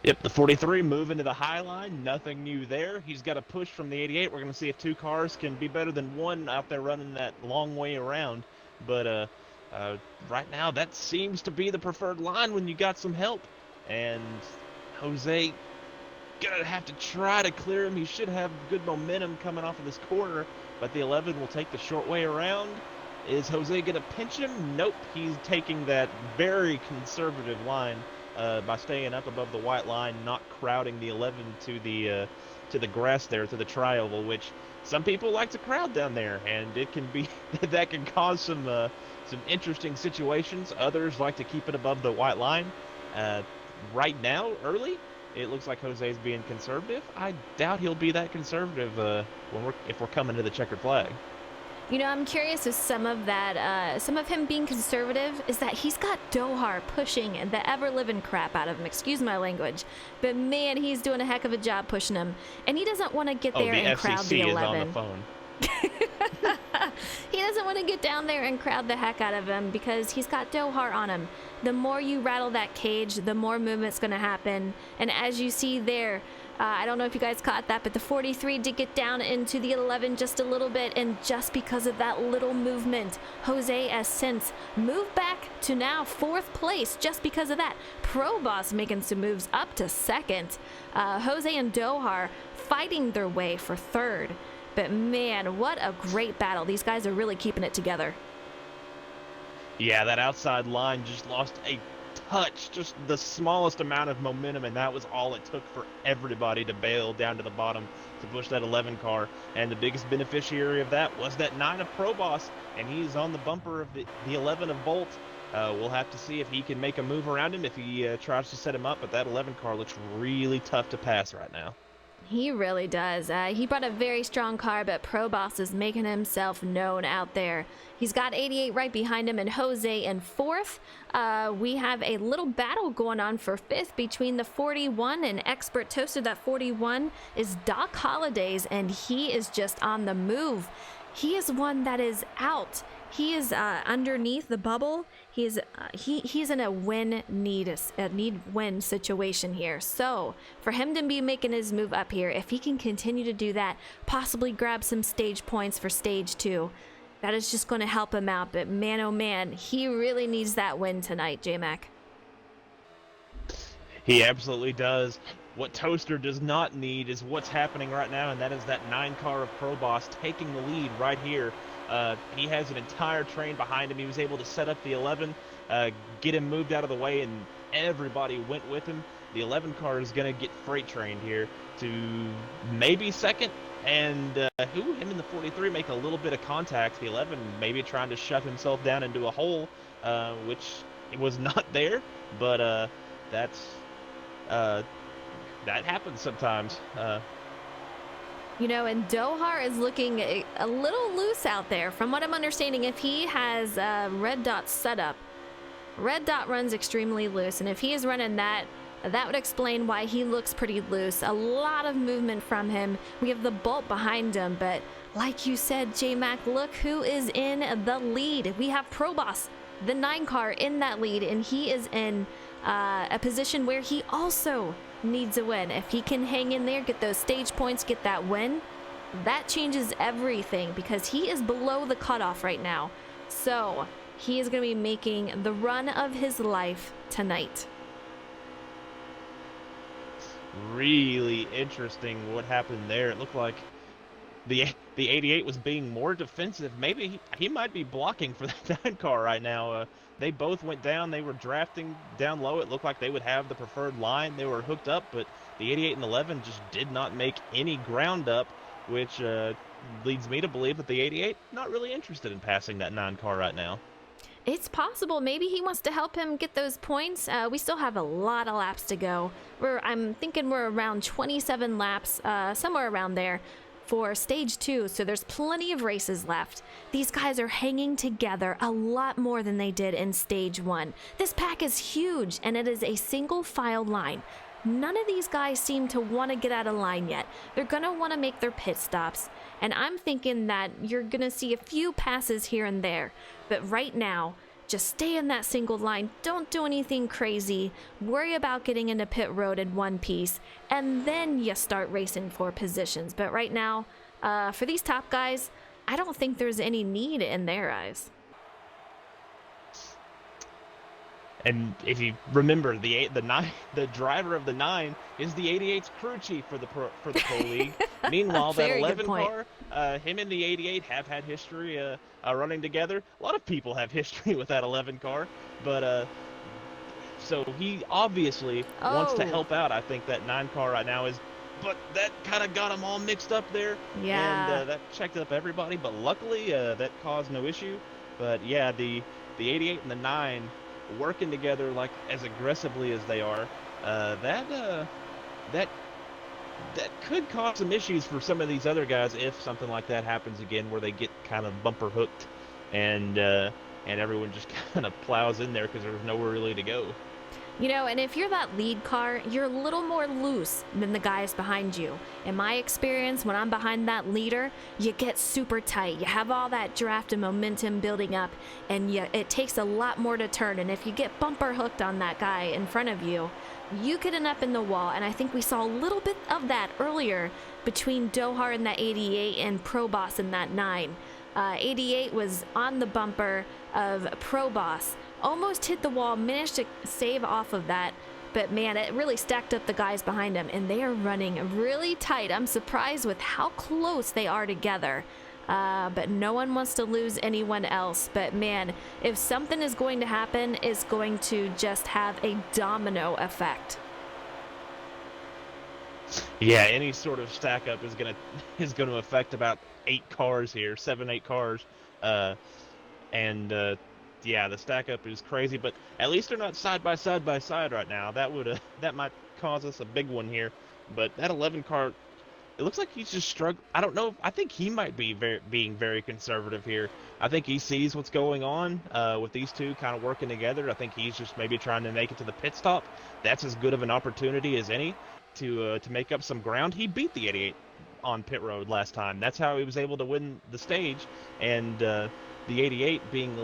Yep, the 43 moving to the high line. Nothing new there. He's got a push from the 88. We're going to see if 2 cars can be better than 1 out there running that long way around. But right now, that seems to be the preferred line when you got some help. And Jose gonna have to try to clear him. He should have good momentum coming off of this corner, but the 11 will take the short way around. Is Jose gonna pinch him? Nope. He's taking that very conservative line by staying up above the white line, not crowding the 11 to to the grass there, to the tri-oval, which some people like to crowd down there, and it can be that can cause some interesting situations. Others like to keep it above the white line. Right now, early, it looks like Jose's being conservative. I doubt he'll be that conservative if we're coming to the checkered flag. You know, I'm curious if some of him being conservative is that he's got Dohar pushing the ever-living crap out of him. Excuse my language. But man, he's doing a heck of a job pushing him. And he doesn't want to get there and crowd the 11. Is on the phone. He doesn't want to get down there and crowd the heck out of him because he's got Dohar on him. The more you rattle that cage, the more movement's going to happen. And as you see there, I don't know if you guys caught that, but the 43 did get down into the 11 just a little bit, and just because of that little movement, Jose has since moved back to now 4th place just because of that. Pro Boss making some moves up to 2nd. Jose and Dohar fighting their way for 3rd. But man, what a great battle. These guys are really keeping it together. Yeah, that outside line just lost a touch, just the smallest amount of momentum, and that was all it took for everybody to bail down to the bottom to push that 11 car. And the biggest beneficiary of that was that 9 of Pro Boss, and he's on the bumper of the 11 of Bolt. We'll have to see if he can make a move around him if he tries to set him up, but that 11 car looks really tough to pass right now. He really does. He brought a very strong car, but Pro Boss is making himself known out there. He's got 88 right behind him and Jose in 4th. We have a little battle going on for 5th between the 41 and Expert Toaster. That 41 is Doc Hollidays, and he is just on the move. He is one that is out. He is underneath the bubble. He's in a need-win situation here. So for him to be making his move up here, if he can continue to do that, possibly grab some stage points for stage 2, that is just going to help him out. But man, oh man, he really needs that win tonight, J-Mac. He absolutely does. What Toaster does not need is what's happening right now, and that is that 9 car of Pro Boss taking the lead right here. He has an entire train behind him. He was able to set up the 11, get him moved out of the way, and everybody went with him. The 11 car is going to get freight trained here to maybe 2nd, and him and the 43 make a little bit of contact. The 11 maybe trying to shove himself down into a hole, which was not there, but that happens sometimes. You know, and Dohar is looking a little loose out there. From what I'm understanding, if he has Red Dot set up, Red Dot runs extremely loose, and if he is running that, that would explain why he looks pretty loose. A lot of movement from him. We have the Bolt behind him, but like you said, J-Mac, look who is in the lead. We have Pro Boss, the 9 car, in that lead, and he is in a position where he also needs a win. If he can hang in there, get those stage points, get that win, that changes everything because he is below the cutoff right now. So he is going to be making the run of his life tonight. Really interesting what happened there. It looked like the 88 was being more defensive. Maybe he might be blocking for that 9 car right now. They both went down. They were drafting down low. It looked like they would have the preferred line. They were hooked up, but the 88 and 11 just did not make any ground up, which leads me to believe that the 88 not really interested in passing that 9 car right now. It's possible. Maybe he wants to help him get those points. We still have a lot of laps to go. I'm thinking we're around 27 laps, somewhere around there, for stage 2, so there's plenty of races left. These guys are hanging together a lot more than they did in stage 1. This pack is huge, and it is a single file line. None of these guys seem to want to get out of line yet. They're going to want to make their pit stops, and I'm thinking that you're going to see a few passes here and there, but right now, just stay in that single line. Don't do anything crazy. Worry about getting into pit road in one piece, and then you start racing for positions. But right now, for these top guys, I don't think there's any need in their eyes. And if you remember, the driver of the 9 is the 88's crew chief for the Pro League. Meanwhile, that 11 car, him and the 88 have had history running together. A lot of people have history with that 11 car, but so he obviously wants to help out. I think that 9 car right now is but that kind of got them all mixed up there. Yeah. And that checked up everybody. But luckily, that caused no issue. But yeah, the 88 and the 9 working together like as aggressively as they are, that that could cause some issues for some of these other guys if something like that happens again, where they get kind of bumper hooked, and everyone just kind of plows in there because there's nowhere really to go. You know, and if you're that lead car, you're a little more loose than the guys behind you. In my experience, when I'm behind that leader, you get super tight. You have all that draft and momentum building up, and it takes a lot more to turn. And if you get bumper hooked on that guy in front of you, you could end up in the wall. And I think we saw a little bit of that earlier between Dohar in that 88 and Pro Boss in that 9. 88 was on the bumper of Pro Boss, almost hit the wall, managed to save off of that, but man, it really stacked up the guys behind him, and they are running really tight. I'm surprised with how close they are together, but no one wants to lose anyone else. But man, if something is going to happen, it's going to just have a domino effect. Yeah, any sort of stack up is gonna affect about 8 cars here, 7, 8 cars, and yeah, the stack up is crazy. But at least they're not side by side right now. That might cause us a big one here. But that 11 car, it looks like he's just struggling. I don't know. I think he might be being very conservative here. I think he sees what's going on with these two kind of working together. I think he's just maybe trying to make it to the pit stop. That's as good of an opportunity as any to make up some ground. He beat the 88 on pit road last time. That's how he was able to win the stage. And the 88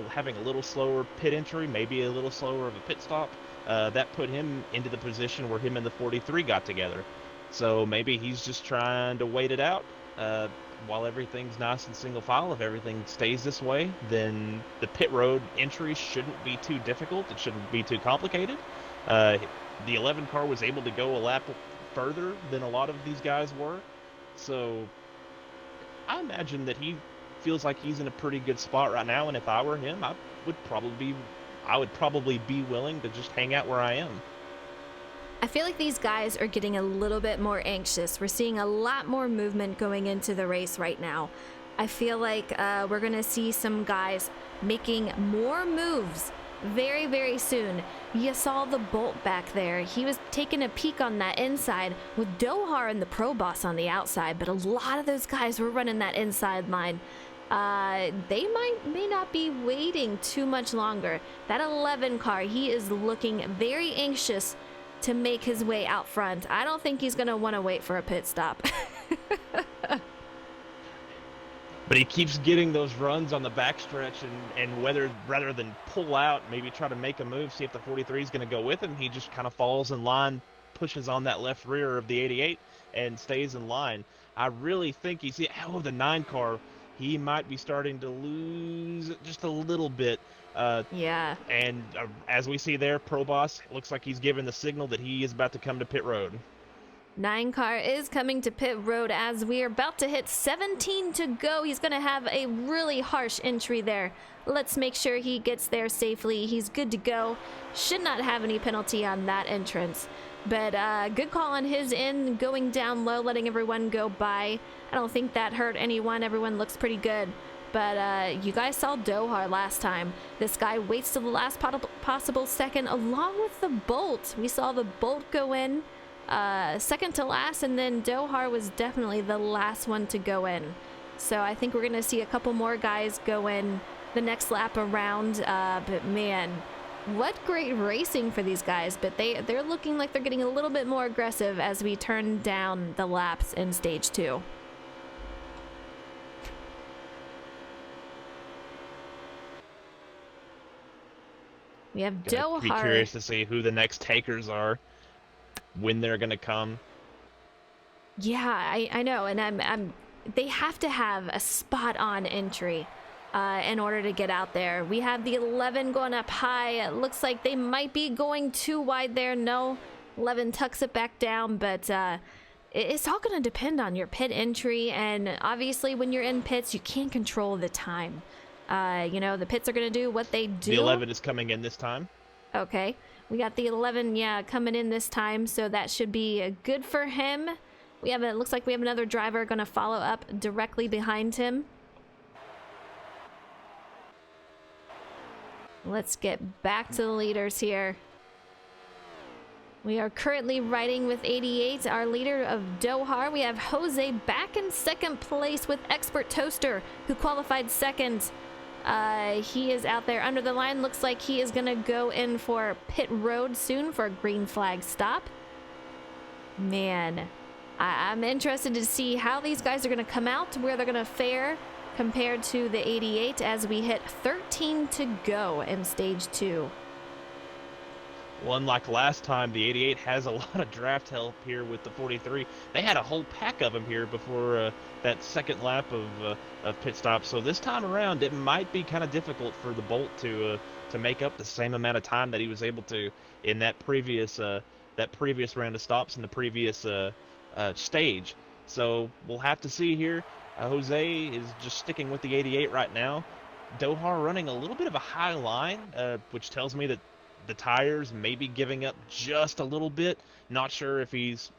having a little slower pit entry, maybe a little slower of a pit stop, that put him into the position where him and the 43 got together. So maybe he's just trying to wait it out while everything's nice and single file. If everything stays this way, then the pit road entry shouldn't be too difficult. It shouldn't be too complicated. The 11 car was able to go a lap further than a lot of these guys were. So I imagine that he feels like he's in a pretty good spot right now. And if I were him, I would probably be willing to just hang out where I am. I feel like these guys are getting a little bit more anxious. We're seeing a lot more movement going into the race right now. I feel like we're going to see some guys making more moves very, very soon. You saw the Bolt back there. He was taking a peek on that inside with Dohar and the Pro Boss on the outside, but a lot of those guys were running that inside line. They may not be waiting too much longer. That 11 car, he is looking very anxious to make his way out front. I don't think he's going to want to wait for a pit stop. But he keeps getting those runs on the backstretch, and whether rather than pull out, maybe try to make a move, see if the 43 is going to go with him, he just kind of falls in line, pushes on that left rear of the 88, and stays in line. I really think the 9 car, he might be starting to lose just a little bit. Yeah. And as we see there, Pro Boss looks like he's given the signal that he is about to come to pit road. 9 car is coming to pit road as we are about to hit 17 to go. He's going to have a really harsh entry there. Let's make sure he gets there safely. He's good to go. Should not have any penalty on that entrance. But good call on his end, going down low, letting everyone go by. I don't think that hurt anyone. Everyone looks pretty good. But you guys saw Dohar last time. This guy waits to the last possible second along with the Bolt. We saw the Bolt go in second to last, and then Dohar was definitely the last one to go in. So I think we're going to see a couple more guys go in the next lap around. But man, what great racing for these guys. But they're looking like they're getting a little bit more aggressive as we turn down the laps in stage 2. We have Dohar. Be curious to see who the next takers are, when they're gonna come. Yeah, I know, and they have to have a spot-on entry in order to get out there. We have the 11 going up high. It looks like they might be going too wide there. No, 11 tucks it back down, but it's all going to depend on your pit entry, and obviously when you're in pits, you can't control the time. The pits are going to do what they do. The 11 is coming in this time. Okay. We got the 11, coming in this time, so that should be good for him. It looks like we have another driver going to follow up directly behind him. Let's get back to the leaders here. We are currently riding with 88, our leader of Dohar. We have Jose back in second place with Expert Toaster, who qualified second. He is out there under the line. Looks like he is going to go in for pit road soon for a green flag stop. Man, I'm interested to see how these guys are going to come out, where they're going to fare compared to the 88 as we hit 13 to go in stage 2. Well, unlike last time, the 88 has a lot of draft help here with the 43. They had a whole pack of them here before that second lap of pit stop. So this time around, it might be kind of difficult for the Bolt to make up the same amount of time that he was able to in that previous round of stops in the previous stage. So we'll have to see here. Jose is just sticking with the 88 right now. Dohar running a little bit of a high line, which tells me that the tires may be giving up just a little bit. Not sure if he's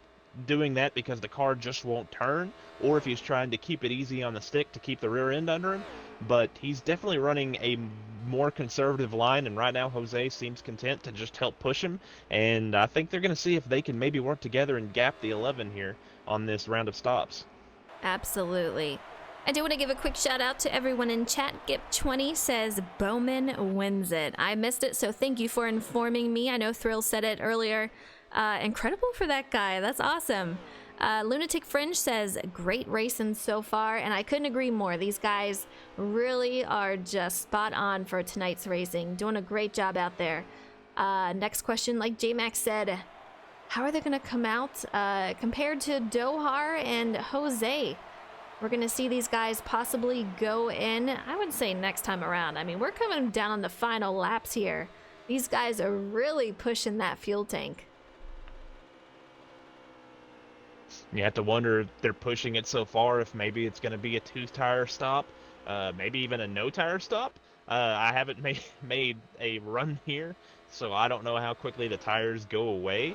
doing that because the car just won't turn, or if he's trying to keep it easy on the stick to keep the rear end under him. But he's definitely running a more conservative line, and right now Jose seems content to just help push him. And I think they're going to see if they can maybe work together and gap the 11 here on this round of stops. Absolutely. I do want to give a quick shout out to everyone in chat. Gip20 says Bowman wins it. I missed it, so thank you for informing me. I know Thrill said it earlier. Incredible for that guy. That's awesome. Lunatic Fringe says great racing so far, and I couldn't agree more. These guys really are just spot on for tonight's racing. Doing a great job out there. Next question, like J-Max said, how are they going to come out compared to Dohar and Jose? We're going to see these guys possibly go in, I would say next time around. I mean, we're coming down on the final laps here. These guys are really pushing that fuel tank. You have to wonder if they're pushing it so far, if maybe it's going to be a 2-tire stop, maybe even a no-tire stop. I haven't made a run here, so I don't know how quickly the tires go away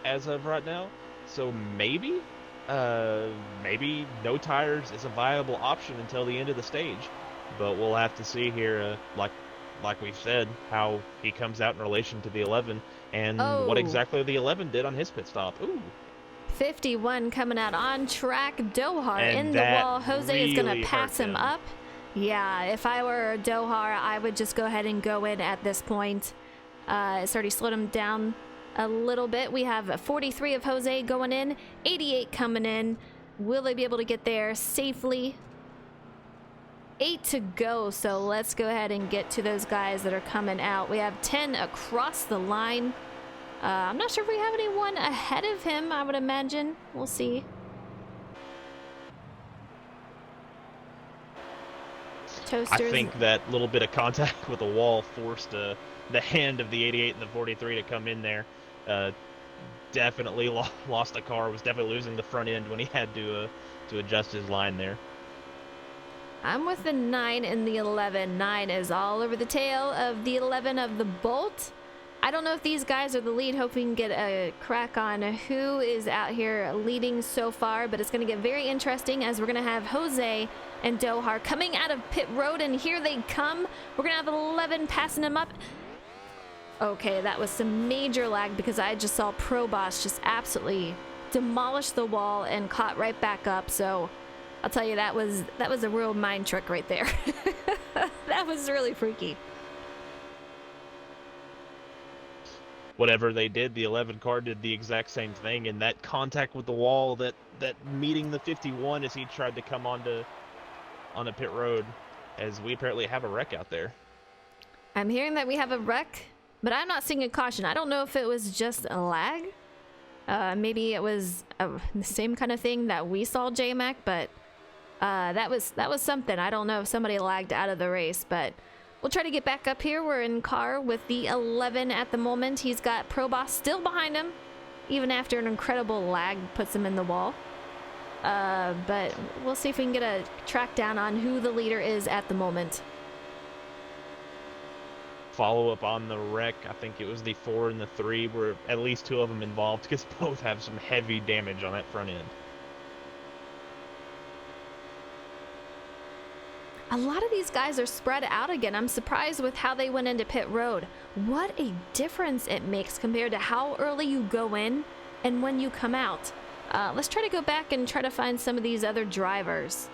as of right now. So maybe no tires is a viable option until the end of the stage, but we'll have to see here, like we've said, how he comes out in relation to the 11 and what exactly the 11 did on his pit stop. Ooh. 51 coming out on track. Dohar And in the wall. Jose really is going to pass hurt him up. Yeah, if I were Dohar, I would just go ahead and go in at this point. It's already slowed him down a little bit. We have 43 of Jose going in, 88 coming in. Will they be able to get there safely? 8 to go, so let's go ahead and get to those guys that are coming out. We have 10 across the line. I'm not sure if we have anyone ahead of him, I would imagine. We'll see. Toasters. I think that little bit of contact with the wall forced the hand of the 88 and the 43 to come in there. Definitely lost the car, was definitely losing the front end when he had to adjust his line there. I'm with the 9 and the 11. 9 is all over the tail of the 11 of the Bolt. I don't know if these guys are the lead. Hope we can get a crack on who is out here leading so far, but it's going to get very interesting as we're going to have Jose and Dohar coming out of pit road, and here they come. We're going to have 11 passing him up. Okay, that was some major lag because I just saw Pro Boss just absolutely demolish the wall and caught right back up. So I'll tell you, that was a real mind trick right there. That was really freaky. Whatever they did, the 11 car did the exact same thing, and that contact with the wall, that meeting the 51 as he tried to come on a pit road, as we apparently have a wreck out there. I'm hearing that we have a wreck, but I'm not seeing a caution. I don't know if it was just a lag. Maybe it was the same kind of thing that we saw, J-Mac, but that was something. I don't know if somebody lagged out of the race, but we'll try to get back up here. We're in car with the 11 at the moment. He's got Pro Boss still behind him, even after an incredible lag puts him in the wall. But we'll see if we can get a track down on who the leader is at the moment. Follow up on the wreck, I think it was the 4 and the 3, were at least 2 of them involved, because both have some heavy damage on that front end. A lot of these guys are spread out again. I'm surprised with how they went into pit road. What a difference it makes compared to how early you go in and when you come out. Let's try to go back and try to find some of these other drivers.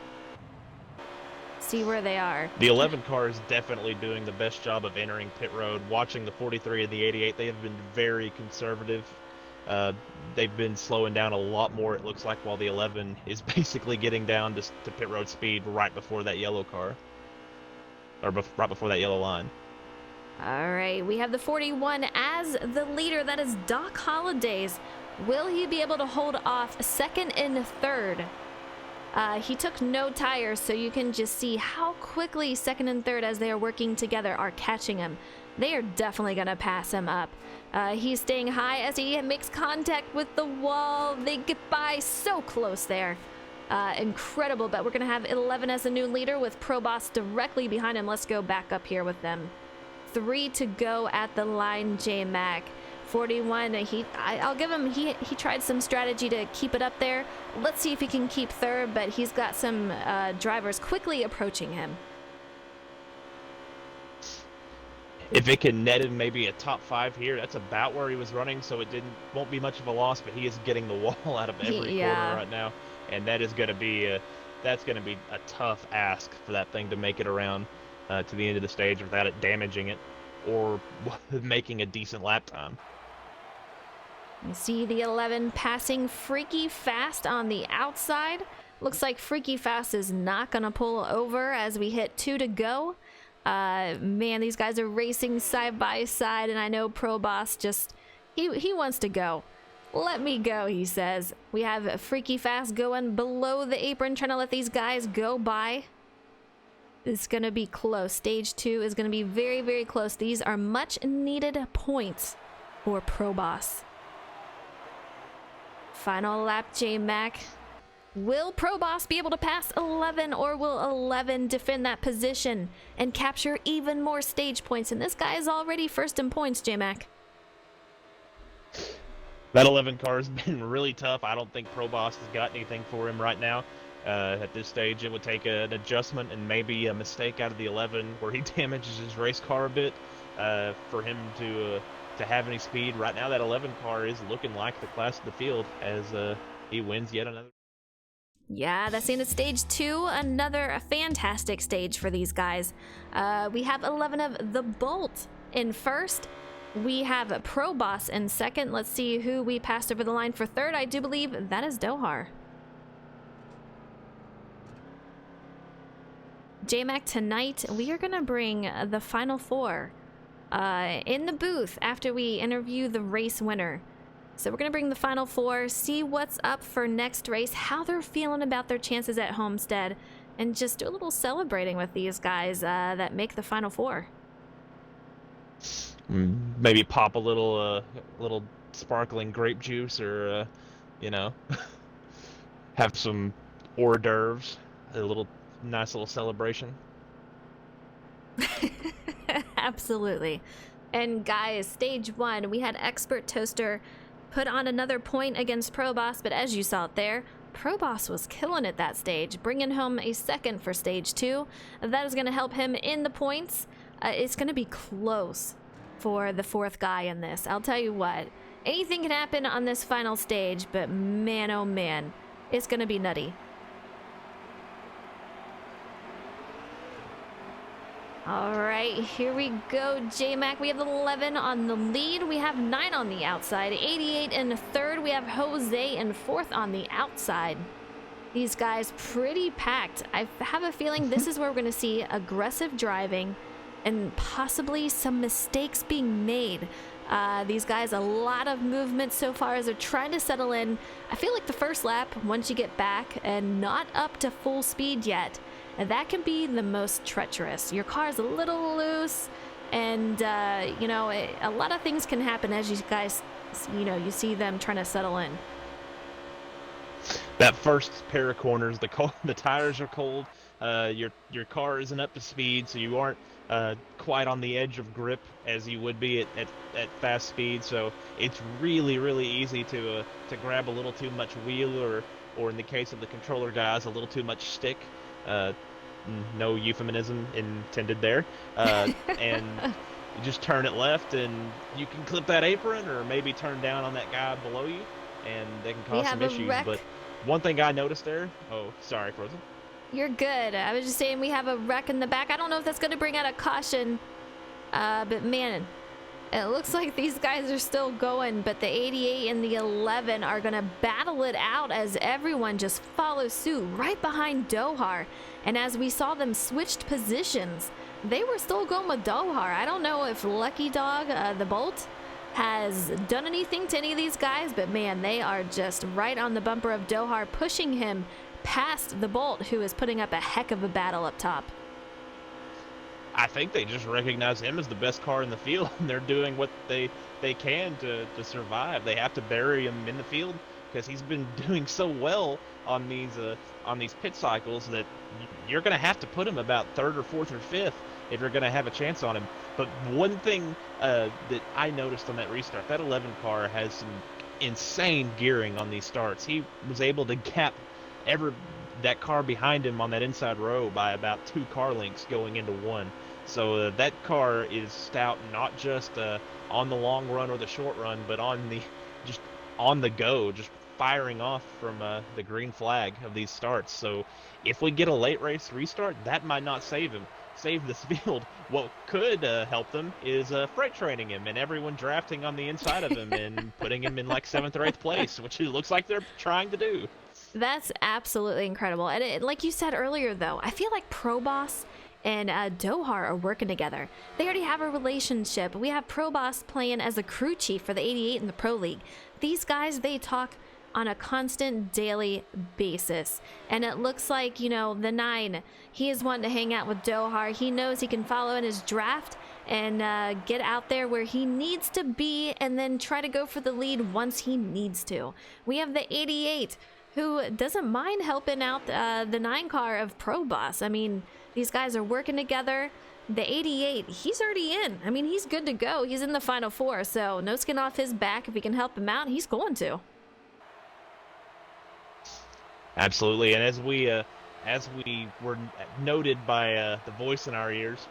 See where they are. The 11 car is definitely doing the best job of entering pit road. Watching the 43 and the 88, they have been very conservative. They've been slowing down a lot more, it looks like, while the 11 is basically getting down to pit road speed right before that yellow car. Or right before that yellow line. All right, we have the 41 as the leader. That is Doc Hollidays. Will he be able to hold off second and third? He took no tires, so you can just see how quickly second and third, as they are working together, are catching him. They are definitely going to pass him up. He's staying high as he makes contact with the wall. They get by so close there. Incredible, but we're going to have 11 as a new leader with Pro Boss directly behind him. Let's go back up here with them. 3 to go at the line, J-Mac. 41, I'll give him, he tried some strategy to keep it up there. Let's see if he can keep third, but he's got some drivers quickly approaching him. If it can net him maybe a top 5 here, that's about where he was running, so it won't be much of a loss, but he is getting the wall out of every corner right now, and that is going to be a tough ask for that thing to make it around to the end of the stage without it damaging it or making a decent lap time. You see the 11 passing Freaky Fast on the outside. Looks like Freaky Fast is not going to pull over as we hit 2 to go. Man, these guys are racing side by side, and I know Pro Boss just, he wants to go. Let me go, he says. We have Freaky Fast going below the apron, trying to let these guys go by. It's going to be close. Stage 2 is going to be very, very close. These are much needed points for Pro Boss. Final lap, J-Mac. Will Pro Boss be able to pass 11, or will 11 defend that position and capture even more stage points? And this guy is already first in points, J-Mac. That 11 car has been really tough. I don't think Pro Boss has got anything for him right now. At this stage, it would take an adjustment and maybe a mistake out of the 11 where he damages his race car a bit for him to have any speed. Right now, that 11 car is looking like the class of the field as he wins yet another. Yeah, that's the end of stage 2. Another fantastic stage for these guys. We have 11 of the Bolt in first. We have a Pro Boss in second. Let's see who we passed over the line for third. I do believe that is Dohar. J-Mac, tonight we are going to bring the final 4 in the booth after we interview the race winner. So we're going to bring the final 4, see what's up for next race, how they're feeling about their chances at Homestead, and just do a little celebrating with these guys that make the final 4. Maybe pop a little sparkling grape juice, or have some hors d'oeuvres, a nice little celebration. Absolutely. And guys, stage 1, we had Expert Toaster put on another point against Pro Boss, but as you saw it there, Pro Boss was killing it that stage, bringing home a second for stage 2. That is going to help him in the points. It's going to be close for the 4th guy in this. I'll tell you what, anything can happen on this final stage, but man, oh man, it's going to be nutty. All right, here we go, J-Mac. We have 11 on the lead. We have 9 on the outside. 88 in third. We have Jose in fourth on the outside. These guys pretty packed. I have a feeling this is where we're going to see aggressive driving and possibly some mistakes being made. These guys, a lot of movement so far as they're trying to settle in. I feel like the first lap, once you get back and not up to full speed yet, that can be the most treacherous. Your car is a little loose, and a lot of things can happen as you guys, you see them trying to settle in. That first pair of corners, the tires are cold. Your car isn't up to speed, so you aren't quite on the edge of grip as you would be at fast speed. So it's really, really easy to grab a little too much wheel, or in the case of the controller guys, a little too much stick. no euphemism intended there. And you just turn it left, and you can clip that apron, or maybe turn down on that guy below you, and they can cause some issues. But one thing I noticed there. Oh, sorry, Frozen. You're good. I was just saying we have a wreck in the back. I don't know if that's going to bring out a caution, but man, it looks like these guys are still going, but the 88 and the 11 are going to battle it out as everyone just follows suit right behind Dohar. And as we saw them switched positions, they were still going with Dohar. I don't know if Lucky Dog, the Bolt, has done anything to any of these guys, but man, they are just right on the bumper of Dohar, pushing him past the Bolt, who is putting up a heck of a battle up top. I think they just recognize him as the best car in the field, and they're doing what they can to survive. They have to bury him in the field because he's been doing so well on these pit cycles that you're going to have to put him about third or fourth or fifth if you're going to have a chance on him. But one thing that I noticed on that restart, that 11 car has some insane gearing on these starts. He was able to gap that car behind him on that inside row by about 2 car lengths going into one. So that car is stout, not just on the long run or the short run, but on the go, just firing off from the green flag of these starts. So if we get a late race restart, that might not save this field. What could help them is freight training him and everyone drafting on the inside of him and putting him in like 7th or 8th place, which it looks like they're trying to do. That's absolutely incredible. And like you said earlier, though, I feel like Pro Boss and Dohar are working together. They already have a relationship. We have Pro Boss playing as a crew chief for the 88 in the Pro League. These guys, they talk on a constant daily basis. And it looks like, the 9, he is wanting to hang out with Dohar. He knows he can follow in his draft and get out there where he needs to be and then try to go for the lead once he needs to. We have the 88, who doesn't mind helping out the 9 car of Pro Boss. I mean, these guys are working together. The 88, he's already in. I mean, he's good to go. He's in the Final 4, so no skin off his back. If we can help him out, he's going to. Absolutely, and as we were noted by the voice in our ears,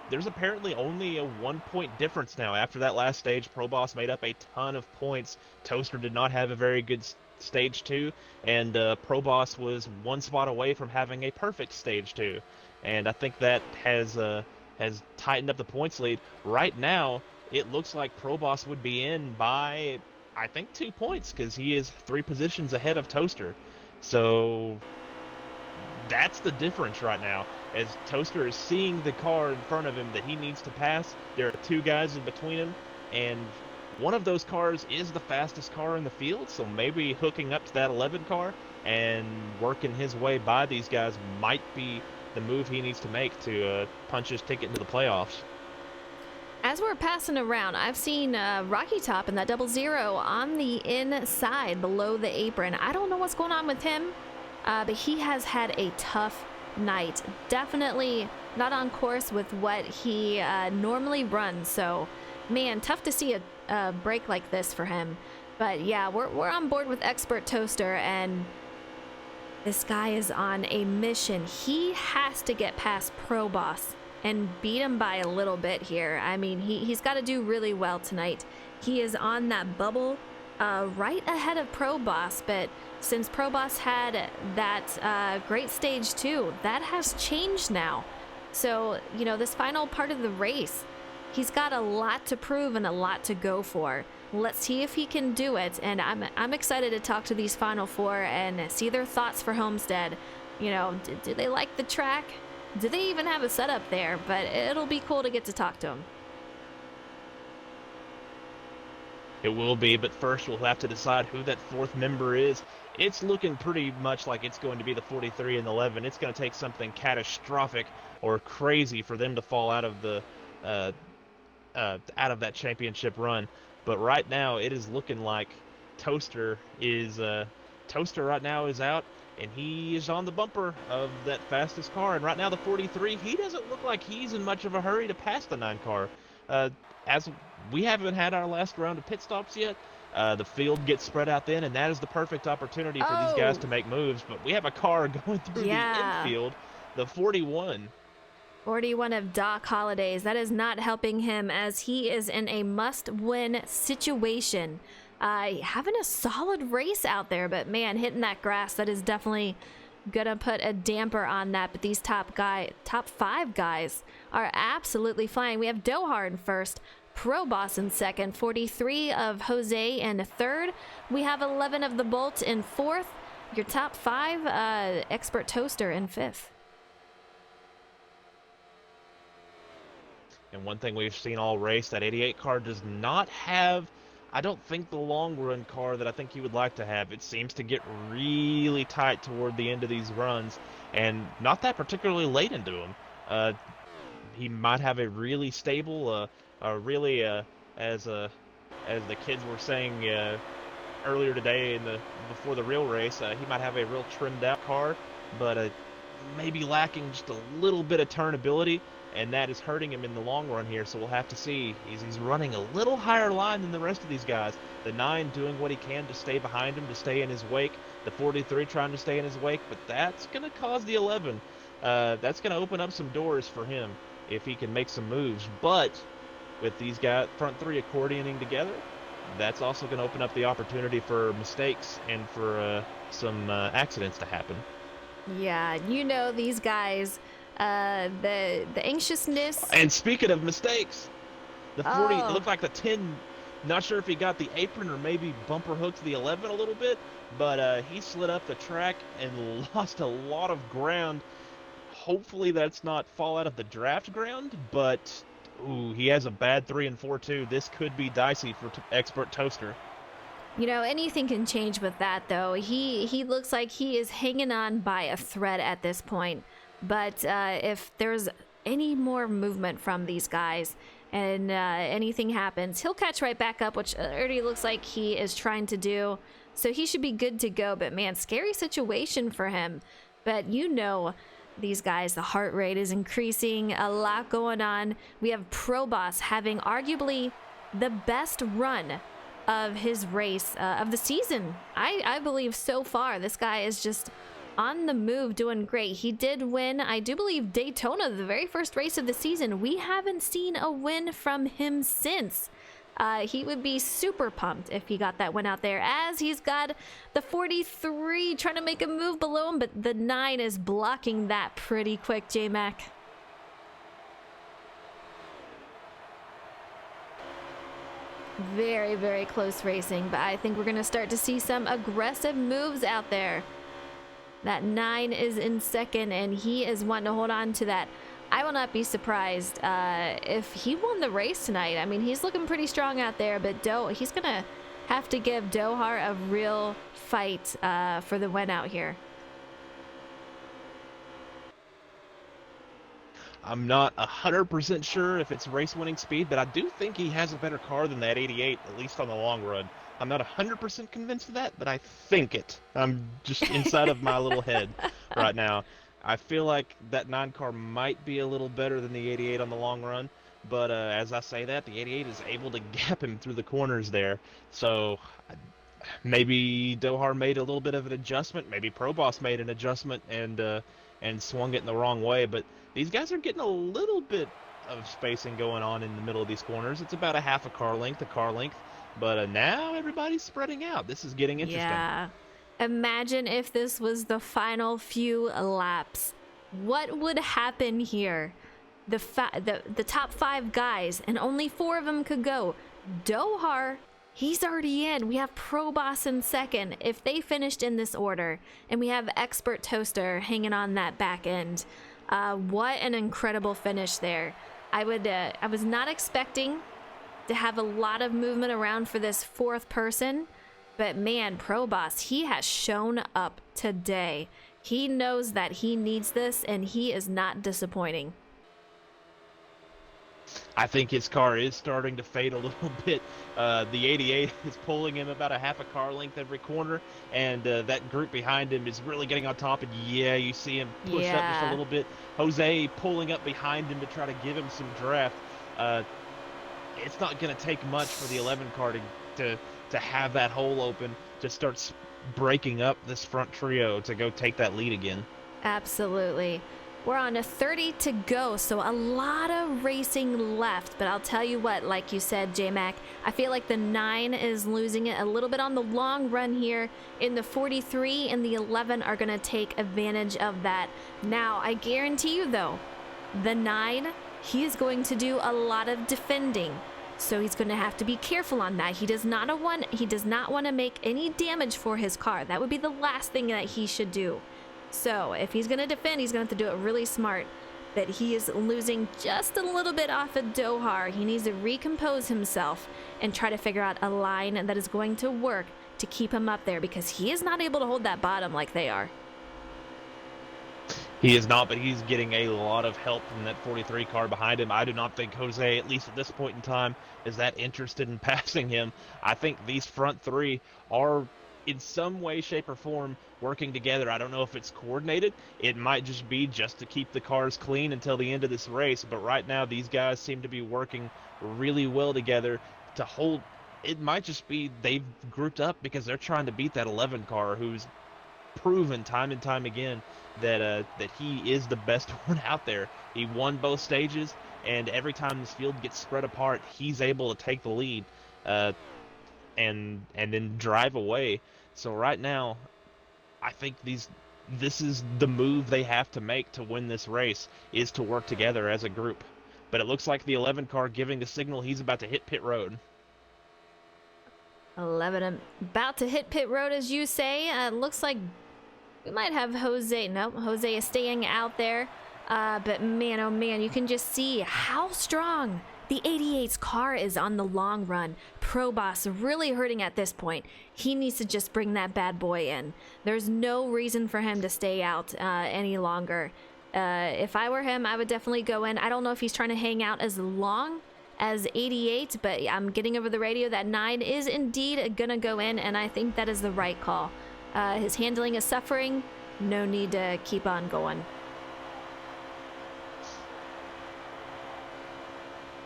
there's apparently only a 1-point difference now. After that last stage, Pro Boss made up a ton of points. Toaster did not have a very good stage 2, and Pro Boss was 1 spot away from having a perfect stage 2, and I think that has tightened up the points lead. Right now, it looks like Pro Boss would be in by, I think, 2 points, because he is 3 positions ahead of Toaster. So that's the difference right now, as Toaster is seeing the car in front of him that he needs to pass. There are 2 guys in between him, and one of those cars is the fastest car in the field, so maybe hooking up to that 11 car and working his way by these guys might be the move he needs to make to punch his ticket into the playoffs. As we're passing around, I've seen Rocky Top in that 00 on the inside below the apron. I don't know what's going on with him, but he has had a tough night. Definitely not on course with what he normally runs, so man, tough to see a break like this for him. But yeah, we're on board with Expert Toaster, and this guy is on a mission. He has to get past Pro Boss and beat him by a little bit here. I mean, he's got to do really well tonight. He is on that bubble right ahead of Pro Boss, but since Pro Boss had that great stage 2, that has changed now. So, this final part of the race, he's got a lot to prove and a lot to go for. Let's see if he can do it, and I'm excited to talk to these Final 4 and see their thoughts for Homestead. Do they like the track? Do they even have a setup there? But it'll be cool to get to talk to them. It will be, but first we'll have to decide who that 4th member is. It's looking pretty much like it's going to be the 43 and 11. It's going to take something catastrophic or crazy for them to fall out of the out of that championship run. But right now, it is looking like Toaster right now is out, and he is on the bumper of that fastest car. And right now, the 43, he doesn't look like he's in much of a hurry to pass the 9 car. As we haven't had our last round of pit stops yet, the field gets spread out then, and that is the perfect opportunity for these guys to make moves. But we have a car going through the infield, the 41. 41 of Doc Holliday's. That is not helping him as he is in a must-win situation. Having a solid race out there, but man, hitting that grass, that is definitely gonna put a damper on that. But these top 5 guys are absolutely flying. We have Dohar in first, Pro Boss in second, 43 of Jose in third. We have 11 of the Bolt in fourth. Your top 5, Expert Toaster in fifth. And one thing we've seen all race, that 88 car does not have, I don't think, the long run car that I think he would like to have. It seems to get really tight toward the end of these runs, and not that particularly late into them. He might have a really stable, as the kids were saying earlier today before the real race, he might have a real trimmed out car, but maybe lacking just a little bit of turnability. And that is hurting him in the long run here, so we'll have to see. He's running a little higher line than the rest of these guys. The 9 doing what he can to stay behind him, to stay in his wake. The 43 trying to stay in his wake, but that's going to cause the 11. That's going to open up some doors for him if he can make some moves. But with these guys, front 3 accordioning together, that's also going to open up the opportunity for mistakes and for some accidents to happen. Yeah, these guys... the anxiousness. And speaking of mistakes, the 40, it looked like the 10, not sure if he got the apron or maybe bumper hooked the 11 a little bit, but he slid up the track and lost a lot of ground. Hopefully that's not fall out of the draft ground, but he has a bad 3 and 4 too. This could be dicey for Expert Toaster. Anything can change with that, though. He looks like he is hanging on by a thread at this point. But if there's any more movement from these guys and anything happens, he'll catch right back up, which already looks like he is trying to do. So he should be good to go. But man, scary situation for him. But these guys, the heart rate is increasing, a lot going on. We have Pro Boss having arguably the best run of his race of the season. I believe so far. This guy is just on the move, doing great. He did win, I do believe, Daytona, the very first race of the season. We haven't seen a win from him since. He would be super pumped if he got that win out there, as he's got the 43 trying to make a move below him, but the 9 is blocking that pretty quick, J-Mac. Very, very close racing, but I think we're going to start to see some aggressive moves out there. That 9 is in second, and he is wanting to hold on to that. I will not be surprised if he won the race tonight. I mean, he's looking pretty strong out there, but he's going to have to give Dohar a real fight for the win out here. I'm not 100% sure if it's race-winning speed, but I do think he has a better car than that 88, at least on the long run. I'm not 100% convinced of that, but I think it. I'm just inside of my little head right now. I feel like that 9 car might be a little better than the 88 on the long run, but as I say that, the 88 is able to gap him through the corners there. So maybe Dohar made a little bit of an adjustment. Maybe Pro Boss made an adjustment and swung it in the wrong way. But these guys are getting a little bit of spacing going on in the middle of these corners. It's about a half a car length. But now everybody's spreading out. This is getting interesting. Yeah. Imagine if this was the final few laps. What would happen here? The top 5 guys, and only 4 of them could go. Dohar, he's already in. We have Pro Boss in second. If they finished in this order, and we have Expert Toaster hanging on that back end. What an incredible finish there. I was not expecting to have a lot of movement around for this 4th person, but man, Pro Boss, he has shown up today. He knows that he needs this, and he is not disappointing. I think his car is starting to fade a little bit. The 88 is pulling him about a half a car length every corner, and that group behind him is really getting on top. And yeah, you see him push up just a little bit. Jose pulling up behind him to try to give him some draft. It's not going to take much for the 11 car to have that hole open, to start breaking up this front trio to go take that lead again. Absolutely. We're on a 30 to go, so a lot of racing left. But I'll tell you what, like you said, J-Mac, I feel like the 9 is losing it a little bit on the long run here. In the 43 and the 11 are going to take advantage of that. Now, I guarantee you, though, the 9, he is going to do a lot of defending. So he's going to have to be careful on that. He does not want to make any damage for his car. That would be the last thing that he should do. So if he's going to defend, he's going to have to do it really smart. But he is losing just a little bit off of Dohar. He needs to recompose himself and try to figure out a line that is going to work to keep him up there, because he is not able to hold that bottom like they are. He is not, but he's getting a lot of help from that 43 car behind him. I do not think Jose, at least at this point in time, is that interested in passing him. I think these front 3 are in some way, shape, or form working together. I don't know if it's coordinated. It might just be just to keep the cars clean until the end of this race. But right now, these guys seem to be working really well together to hold. It might just be they've grouped up because they're trying to beat that 11 car, who's proven time and time again that he is the best one out there. He won both stages, and every time this field gets spread apart, he's able to take the lead and then drive away. So right now, I think this is the move they have to make to win this race, is to work together as a group. But it looks like the 11 car giving the signal he's about to hit pit road. 11 about to hit pit road, as you say. Looks like we might have Jose. Nope, Jose is staying out there. But man, oh man, you can just see how strong the 88's car is on the long run. Pro Boss really hurting at this point. He needs to just bring that bad boy in. There's no reason for him to stay out any longer. If I were him, I would definitely go in. I don't know if he's trying to hang out as long as 88, but I'm getting over the radio that 9 is indeed gonna go in, and I think that is the right call. His handling is suffering. No need to keep on going.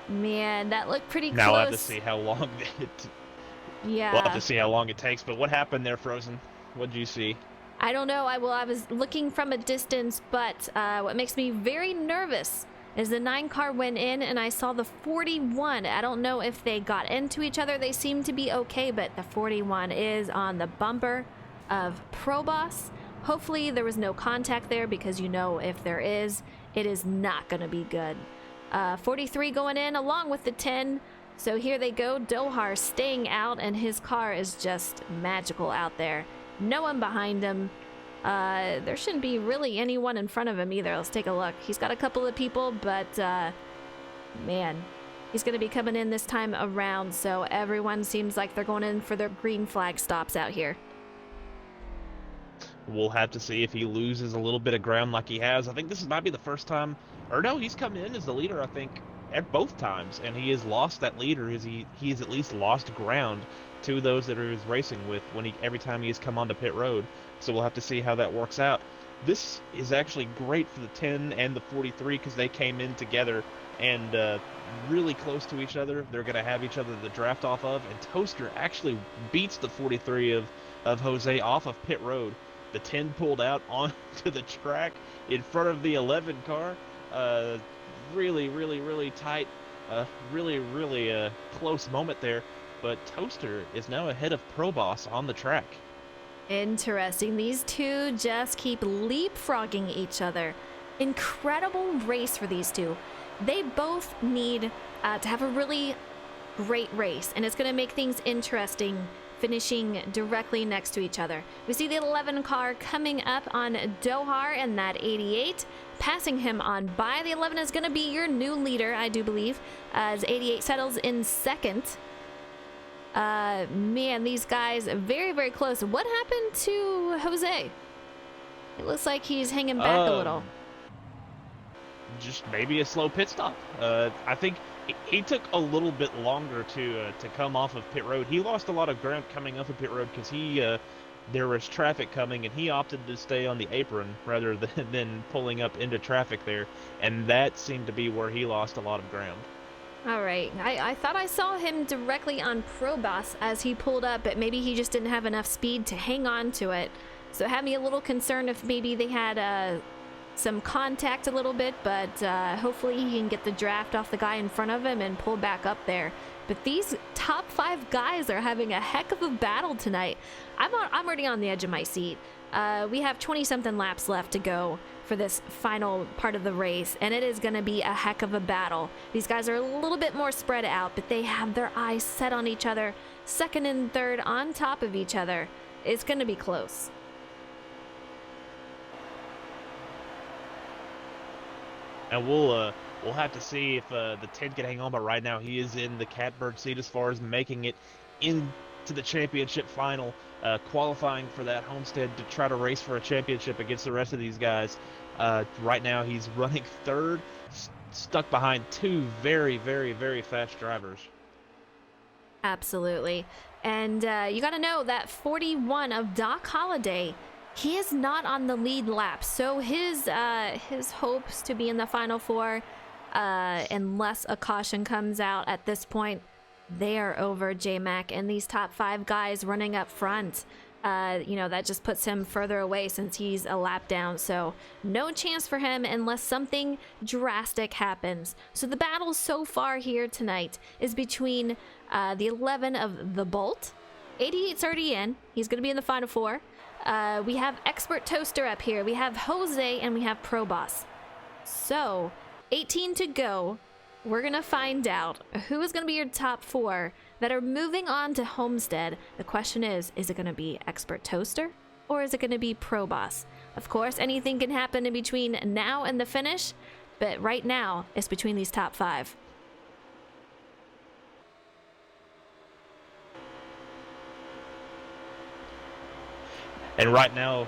Man, that looked pretty close. Now we'll have to see how long Yeah. We'll have to see how long it takes. But what happened there, Frozen? What did you see? I don't know. I was looking from a distance, but what makes me very nervous is the 9 car went in, and I saw the 41. I don't know if they got into each other. They seem to be okay, but the 41 is on the bumper of Pro Boss. Hopefully there was no contact there, because you know if there is, it is not going to be good. 43 going in along with the 10. So here they go. Dohar staying out, and his car is just magical out there. No one behind him. There shouldn't be really anyone in front of him either. Let's take a look. He's got a couple of people, but man, he's going to be coming in this time around. So everyone seems like they're going in for their green flag stops out here. We'll have to see if he loses a little bit of ground like he has. I think this might be the first time, or no, he's come in as the leader, I think, at both times, and he has lost that leader. He has at least lost ground to those that he was racing with every time he has come onto pit road. So we'll have to see how that works out. This is actually great for the 10 and the 43 because they came in together and really close to each other. They're going to have each other to draft off of, and Toaster actually beats the 43 of Jose off of pit road. The 10 pulled out onto the track in front of the 11 car. Really tight, really close moment there. But Toaster is now ahead of Pro Boss on the track. Interesting. These two just keep leapfrogging each other. Incredible race for these two. They both need to have a really great race, and it's going to make things interesting finishing directly next to each other. We see the 11 car coming up on Dohar and that 88, passing him on by. The 11 is going to be your new leader, I do believe, as 88 settles in second. Man, these guys very close. What happened to Jose? It looks like he's hanging back a little. Just maybe a slow pit stop. I think he took a little bit longer to come off of pit road. He lost a lot of ground coming off of pit road because there was traffic coming, and he opted to stay on the apron rather than pulling up into traffic there, and that seemed to be where he lost a lot of ground. All right. I thought I saw him directly on Pro Boss as he pulled up, but maybe he just didn't have enough speed to hang on to it. So it had me a little concerned if maybe they had some contact a little bit, but hopefully he can get the draft off the guy in front of him and pull back up there. But these top 5 guys are having a heck of a battle tonight. I'm already on the edge of my seat. We have 20-something laps left to go for this final part of the race, and it is going to be a heck of a battle. These guys are a little bit more spread out, but they have their eyes set on each other, second and third on top of each other. It's going to be close. And we'll have to see if the 10 can hang on, but right now he is in the catbird seat as far as making it into the championship final, qualifying for that Homestead to try to race for a championship against the rest of these guys. Right now he's running third, stuck behind 2 very, very, very fast drivers. Absolutely. And you got to know that 41 of Doc Holliday, he is not on the lead lap, so his hopes to be in the Final Four, unless a caution comes out at this point, they are over, J-Mac. And these top 5 guys running up front, that just puts him further away since he's a lap down. So no chance for him unless something drastic happens. So the battle so far here tonight is between the 11 of the Bolt. 88's already in. He's going to be in the Final Four. We have Expert Toaster up here. We have Jose and we have Pro Boss. So 18 to go. We're going to find out who is going to be your top 4 that are moving on to Homestead. The question is it going to be Expert Toaster or is it going to be Pro Boss? Of course, anything can happen in between now and the finish, but right now it's between these top 5. And right now,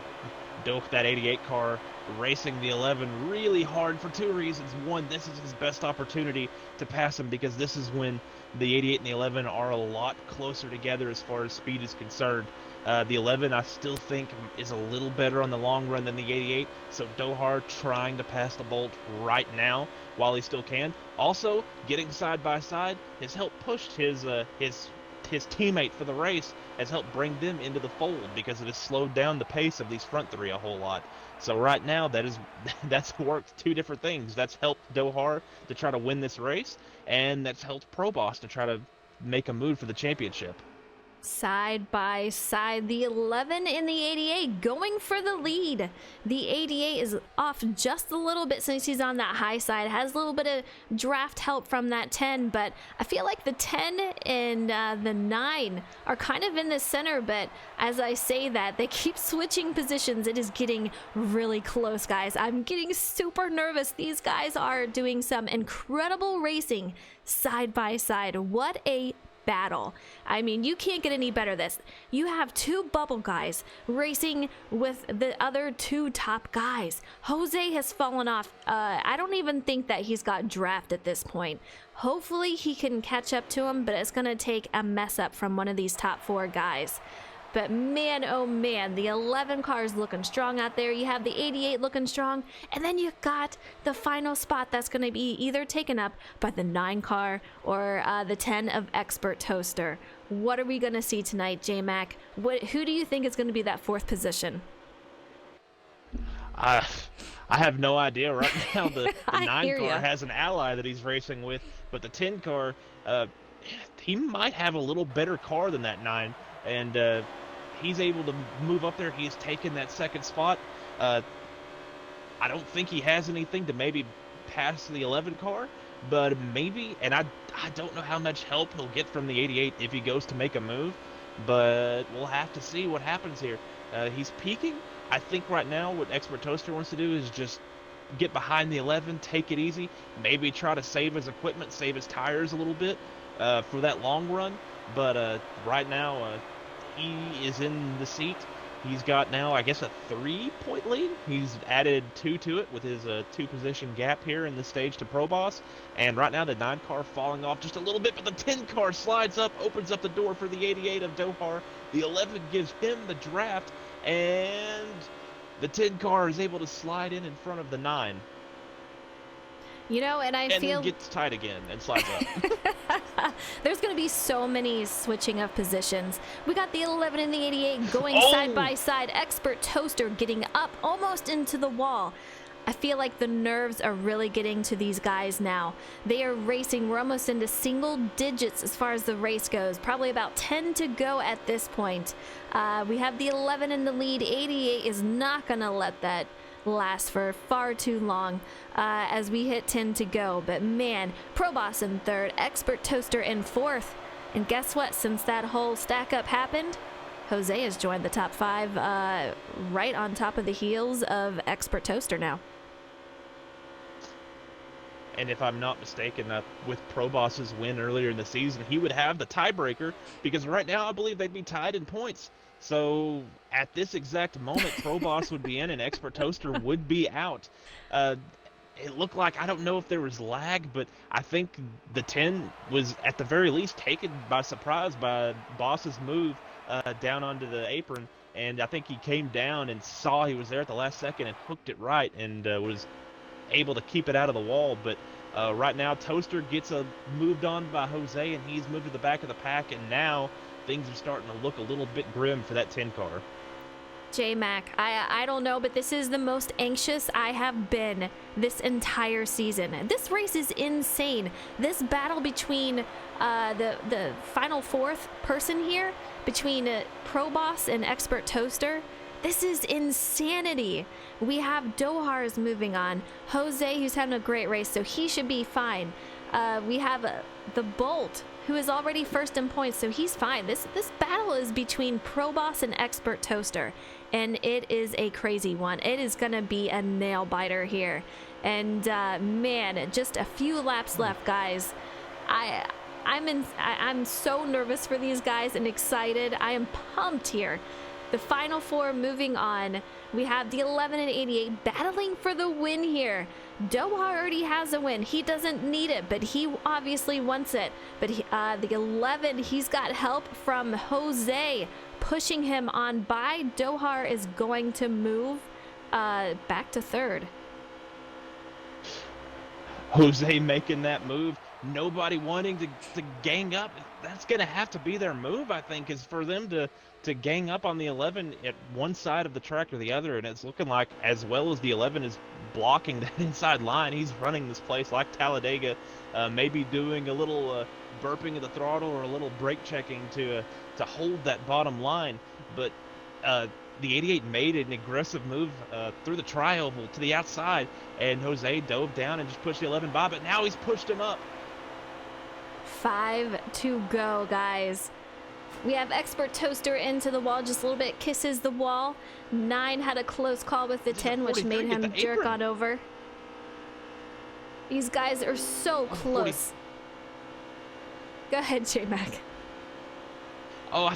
Doak, that 88 car, racing the 11 really hard for 2 reasons. One, this is his best opportunity to pass him because this is when the 88 and the 11 are a lot closer together as far as speed is concerned. The 11, I still think, is a little better on the long run than the 88, so Dohar trying to pass the Bolt right now while he still can. Also, getting side by side has helped push his teammate for the race, has helped bring them into the fold because it has slowed down the pace of these front 3 a whole lot. So right now that's worked 2 different things. That's helped Dohar to try to win this race, and that's helped Pro Boss to try to make a move for the championship. Side by side, the 11 and the 88 going for the lead. The 88 is off just a little bit since he's on that high side, has a little bit of draft help from that 10, but I feel like the 10 and the 9 are kind of in the center, but as I say that, they keep switching positions. It is getting really close, guys. I'm getting super nervous. These guys are doing some incredible racing side by side. What a battle. I mean, you can't get any better this. You have 2 bubble guys racing with the other 2 top guys. Jose has fallen off. I don't even think that he's got draft at this point. Hopefully he can catch up to him, but it's going to take a mess up from one of these top 4 guys. But man, oh man, the 11 car is looking strong out there. You have the 88 looking strong. And then you've got the final spot that's going to be either taken up by the 9 car or the 10 of Expert Toaster. What are we going to see tonight, J-Mac? Who do you think is going to be that 4th position? I have no idea right now. The 9 car ya. has an ally that he's racing with, but the 10 car, he might have a little better car than that 9. And he's able to move up there. He's taken that 2nd spot. I don't think he has anything to maybe pass the 11 car, but maybe. And I don't know how much help he'll get from the 88 if he goes to make a move, but we'll have to see what happens here. He's peaking. I think right now what Expert Toaster wants to do is just get behind the 11, take it easy, maybe try to save his equipment, save his tires a little bit for that long run. But right now, he is in the seat. He's got now, I guess, a 3-point lead. He's added 2 to it with his 2-position gap here in the stage to Pro Boss. And right now, the 9 car falling off just a little bit, but the 10 car slides up, opens up the door for the 88 of Dohar. The 11 gives him the draft, and the 10 car is able to slide in front of the 9. You know, and I feel... And gets tight again and slides up. There's going to be so many switching of positions. We got the 11 and the 88 going side by side. Expert Toaster getting up almost into the wall. I feel like the nerves are really getting to these guys now. They are racing. We're almost into single digits as far as the race goes. Probably about 10 to go at this point. We have the 11 in the lead. 88 is not going to let that last for far too long as we hit 10 to go. But man, Pro Boss in third, Expert Toaster in fourth. And guess what? Since that whole stack up happened, Jose has joined the top 5 right on top of the heels of Expert Toaster now. And if I'm not mistaken, with Pro Boss's win earlier in the season, he would have the tiebreaker, because right now I believe they'd be tied in points. So at this exact moment, Pro Boss would be in and Expert Toaster would be out. It looked like, I don't know if there was lag, but I think the 10 was at the very least taken by surprise by Boss's move down onto the apron. And I think he came down and saw he was there at the last second and hooked it right and was able to keep it out of the wall. But right now Toaster gets moved on by Jose, and he's moved to the back of the pack, and now things are starting to look a little bit grim for that 10 car. J-Mac, I don't know, but this is the most anxious I have been this entire season. This race is insane. This battle between the final 4th person here, between Pro Boss and Expert Toaster, this is insanity. We have Dohar's moving on. Jose, who's having a great race, so he should be fine. We have the Bolt, who is already first in points, so he's fine. This battle is between Pro Boss and Expert Toaster, and it is a crazy one. It is going to be a nail biter here. And man, just a few laps left, guys. I'm so nervous for these guys and excited. I am pumped here. The final 4 moving on. We have the 11 and 88 battling for the win here. Doha already has a win. He doesn't need it, but he obviously wants it. But the 11, he's got help from Jose pushing him on by. Dohar is going to move back to 3rd. Jose making that move. Nobody wanting to gang up. That's going to have to be their move, I think, is for them to gang up on the 11 at one side of the track or the other. And it's looking like, as well as the 11 is blocking that inside line, he's running this place like Talladega, maybe doing a little burping of the throttle or a little brake checking to hold that bottom line. But the 88 made an aggressive move through the tri-oval to the outside, and Jose dove down and just pushed the 11 by, but now he's pushed him up. 5 to go, guys. We have Expert Toaster into the wall just a little bit, kisses the wall. 9 had a close call with the 10, which made him jerk on over. These guys are so close. Go ahead, J-Mac. Oh,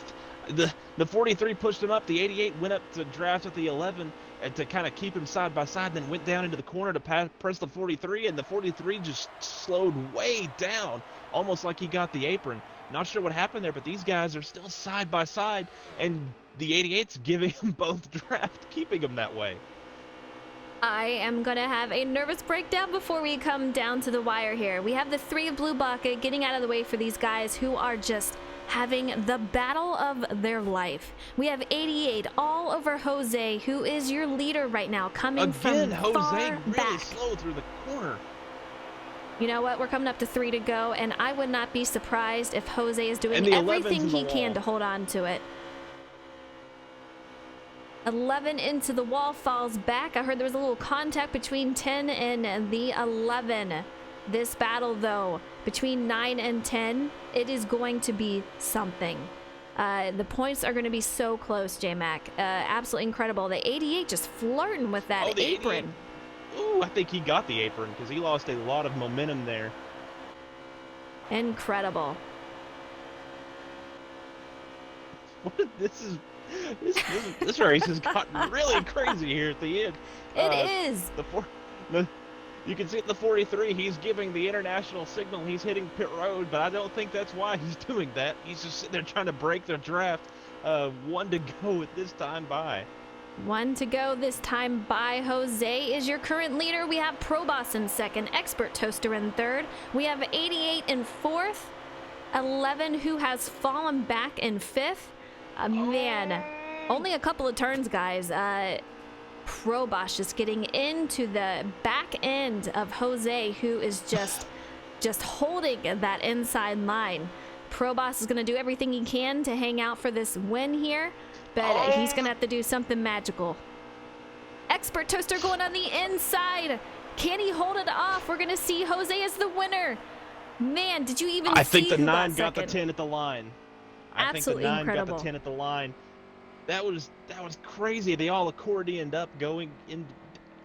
the 43 pushed him up. The 88 went up to draft with the 11 and to kind of keep him side by side, then went down into the corner to press the 43, and the 43 just slowed way down, almost like he got the apron. Not sure what happened there, but these guys are still side by side, and the 88's giving them both draft, keeping them that way. I am going to have a nervous breakdown before we come down to the wire here. We have the 3 of Blue Bucket getting out of the way for these guys who are just having the battle of their life. We have 88 all over Jose, who is your leader right now, coming from Jose far really back. slow through the corner. You know what? We're coming up to 3 to go, and I would not be surprised if Jose is doing everything he can to hold on to it. 11 into the wall, falls back. I heard there was a little contact between 10 and the 11. This battle, though, between 9 and 10, it is going to be something. The points are going to be so close, J-Mac. Absolutely incredible. The 88 just flirting with that apron. Ooh, I think he got the apron because he lost a lot of momentum there. Incredible. This race has gotten really crazy here at the end. It is. You can see at the 43, he's giving the international signal. He's hitting pit road, but I don't think that's why he's doing that. He's just sitting there trying to break their draft. 1 to go at this time by. 1 to go this time by. Jose is your current leader. We have Pro Boss in 2nd, Expert Toaster in 3rd. We have 88 in 4th, 11 who has fallen back in 5th. Man, only a couple of turns, guys. Pro Boss just getting into the back end of Jose, who is just holding that inside line. Pro Boss is going to do everything he can to hang out for this win here, but he's going to have to do something magical. Expert Toaster going on the inside. Can he hold it off? We're going to see Jose as the winner. Man, did you even see I think the who 9 got got the second? 10 at the line. Absolutely I think the 9 incredible. got the 10 at the line. That was crazy. They all accordioned up going in,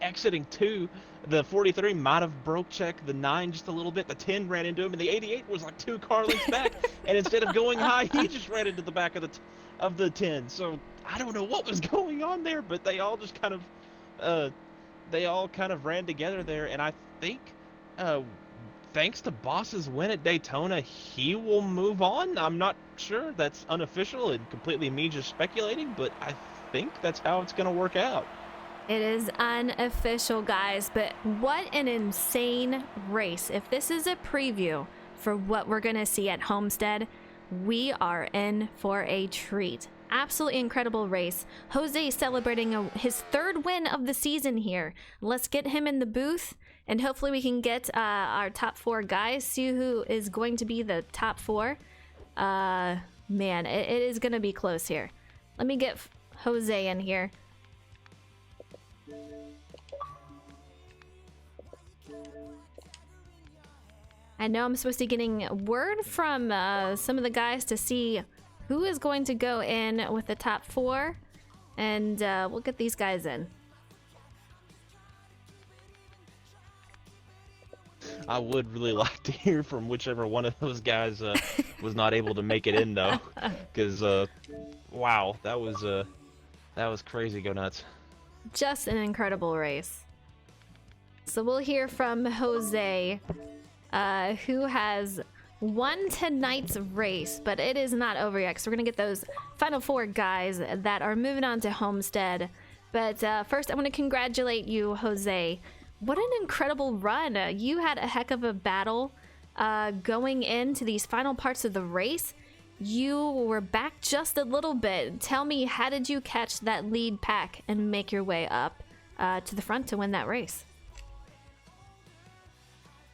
exiting 2. The 43 might have broke check the 9 just a little bit. The 10 ran into him, and the 88 was like 2 car lengths back. And instead of going high, he just ran into the back of the 10. So I don't know what was going on there, but they all just kind of ran together there. And I think, thanks to Boss's win at Daytona, he will move on. I'm not sure. That's unofficial and completely me just speculating, but I think that's how it's going to work out. It is unofficial, guys, but what an insane race. If this is a preview for what we're going to see at Homestead, we are in for a treat. Absolutely incredible race. Jose celebrating his 3rd win of the season here. Let's get him in the booth, and hopefully we can get our top 4 guys, see who is going to be the top 4. Man, it is going to be close here. Let me get Jose in here. I know I'm supposed to be getting word from some of the guys to see who is going to go in with the top 4, and we'll get these guys in. I would really like to hear from whichever one of those guys was not able to make it in, though, because wow, that was crazy. Go nuts! Just an incredible race. So we'll hear from Jose, who has won tonight's race, but it is not over yet, so we're gonna get those final 4 guys that are moving on to Homestead. But first I want to congratulate you, Jose. What an incredible run. You had a heck of a battle going into these final parts of the race. You were back just a little bit. Tell me, how did you catch that lead pack and make your way up to the front to win that race?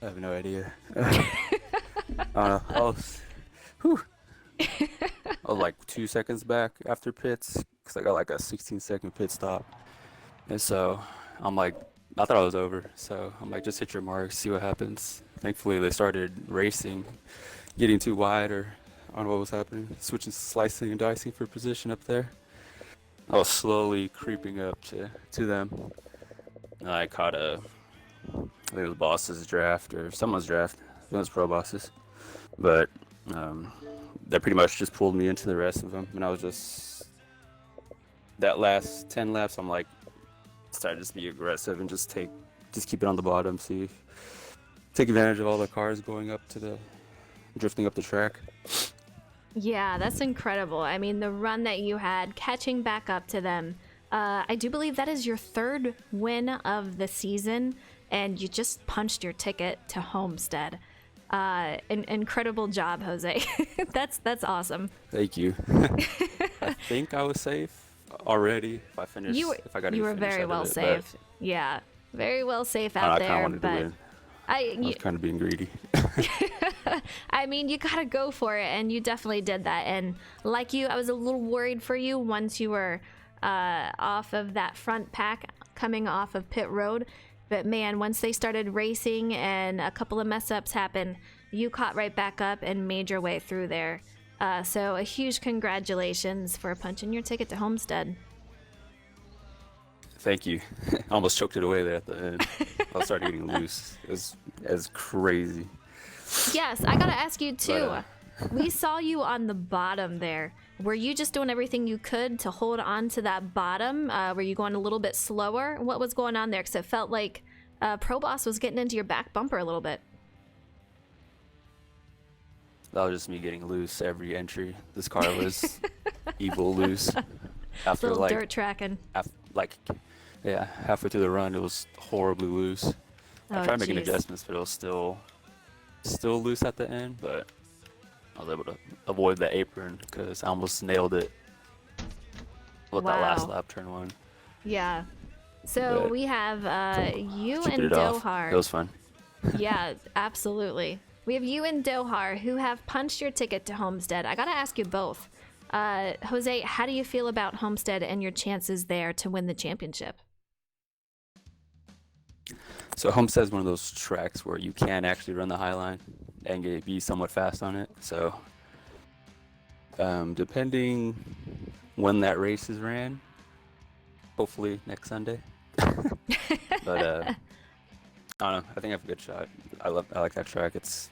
I have no idea. I was like 2 seconds back after pits because I got like a 16-second pit stop, and so I'm like, I thought I was over. So I'm like, just hit your mark, see what happens. Thankfully, they started racing, getting too wide, or I don't know what was happening, switching, slicing and dicing for position up there. I was slowly creeping up to them. And I caught I think it was Boss's draft or someone's draft. I think it was Pro Boss's. But that pretty much just pulled me into the rest of them. And I was just, that last 10 laps, I'm like, started to just be aggressive and just keep it on the bottom, take advantage of all the cars going drifting up the track. Yeah, that's incredible. I mean, the run that you had, catching back up to them. I do believe that is your 3rd win of the season, and you just punched your ticket to Homestead. Incredible job, Jose. That's awesome. Thank you. I think I was safe already if I finished. You were very well safe. Yeah, very well safe out there. I kind of wanted to win. I was kind of being greedy. I mean, you gotta go for it, and you definitely did that. And like you, I was a little worried for you once you were off of that front pack coming off of pit road. But man, once they started racing and a couple of mess ups happened, you caught right back up and made your way through there. So a huge congratulations for punching your ticket to Homestead. Thank you. I almost choked it away there at the end. I started getting loose. It was crazy. Yes, I gotta ask you too. We saw you on the bottom there. Were you just doing everything you could to hold on to that bottom? Were you going a little bit slower? What was going on there? Because it felt like Pro Boss was getting into your back bumper a little bit. That was just me getting loose every entry. This car was evil loose. After little like dirt tracking. Halfway through the run, it was horribly loose. I tried making geez. adjustments, but it was still loose at the end. But I was able to avoid the apron because I almost nailed it with that last lap, turn 1. Yeah. So But we have you keeping and it off. Dohar. It was fun. Yeah, absolutely. We have you and Dohar who have punched your ticket to Homestead. I gotta ask you both. Jose, how do you feel about Homestead and your chances there to win the championship? So Homestead is one of those tracks where you can actually run the high line and be somewhat fast on it. So depending when that race is ran, hopefully next Sunday. But I don't know. I think I have a good shot. I like that track. It's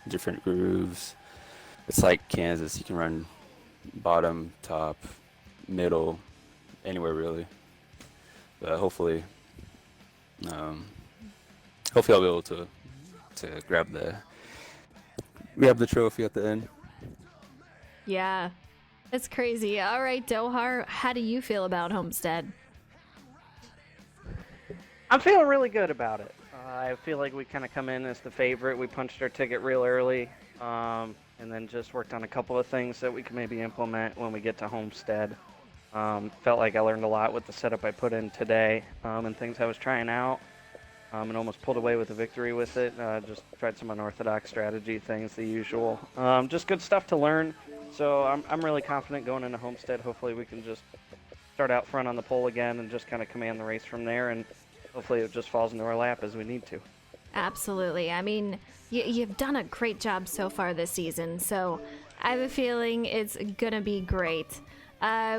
different grooves. It's like Kansas. You can run bottom, top, middle, anywhere really. But hopefully I'll be able to grab the trophy at the end. Yeah, it's crazy. All right, Dohar, how do you feel about Homestead? I'm feeling really good about it. I feel like we kind of come in as the favorite. We punched our ticket real early, and then just worked on a couple of things that we can maybe implement when we get to Homestead. Felt like I learned a lot with the setup I put in today, and things I was trying out, and almost pulled away with a victory with it. Just tried some unorthodox strategy things, the usual. Just good stuff to learn. So I'm really confident going into Homestead. Hopefully we can just start out front on the pole again and just kind of command the race from there, and hopefully it just falls into our lap as we need to. Absolutely. I mean, you've done a great job so far this season, so I have a feeling it's gonna be great.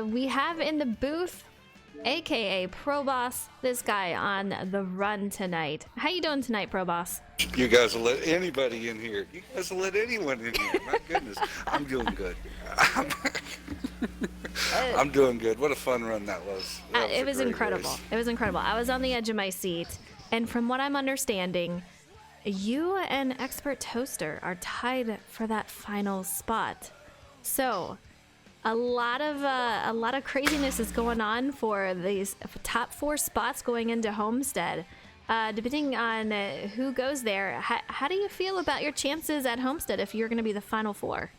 We have in the booth, aka Pro Boss, this guy on the run tonight. How you doing tonight, Pro Boss? You guys will let anybody in here. You guys will let anyone in here. My goodness. I'm doing good. I'm doing good. What a fun run that was. It was a great incredible. race. It was incredible. I was on the edge of my seat, and from what I'm understanding, you and Expert Toaster are tied for that final spot. So, a lot of craziness is going on for these top 4 spots going into Homestead. Depending on who goes there, how do you feel about your chances at Homestead if you're going to be the final 4?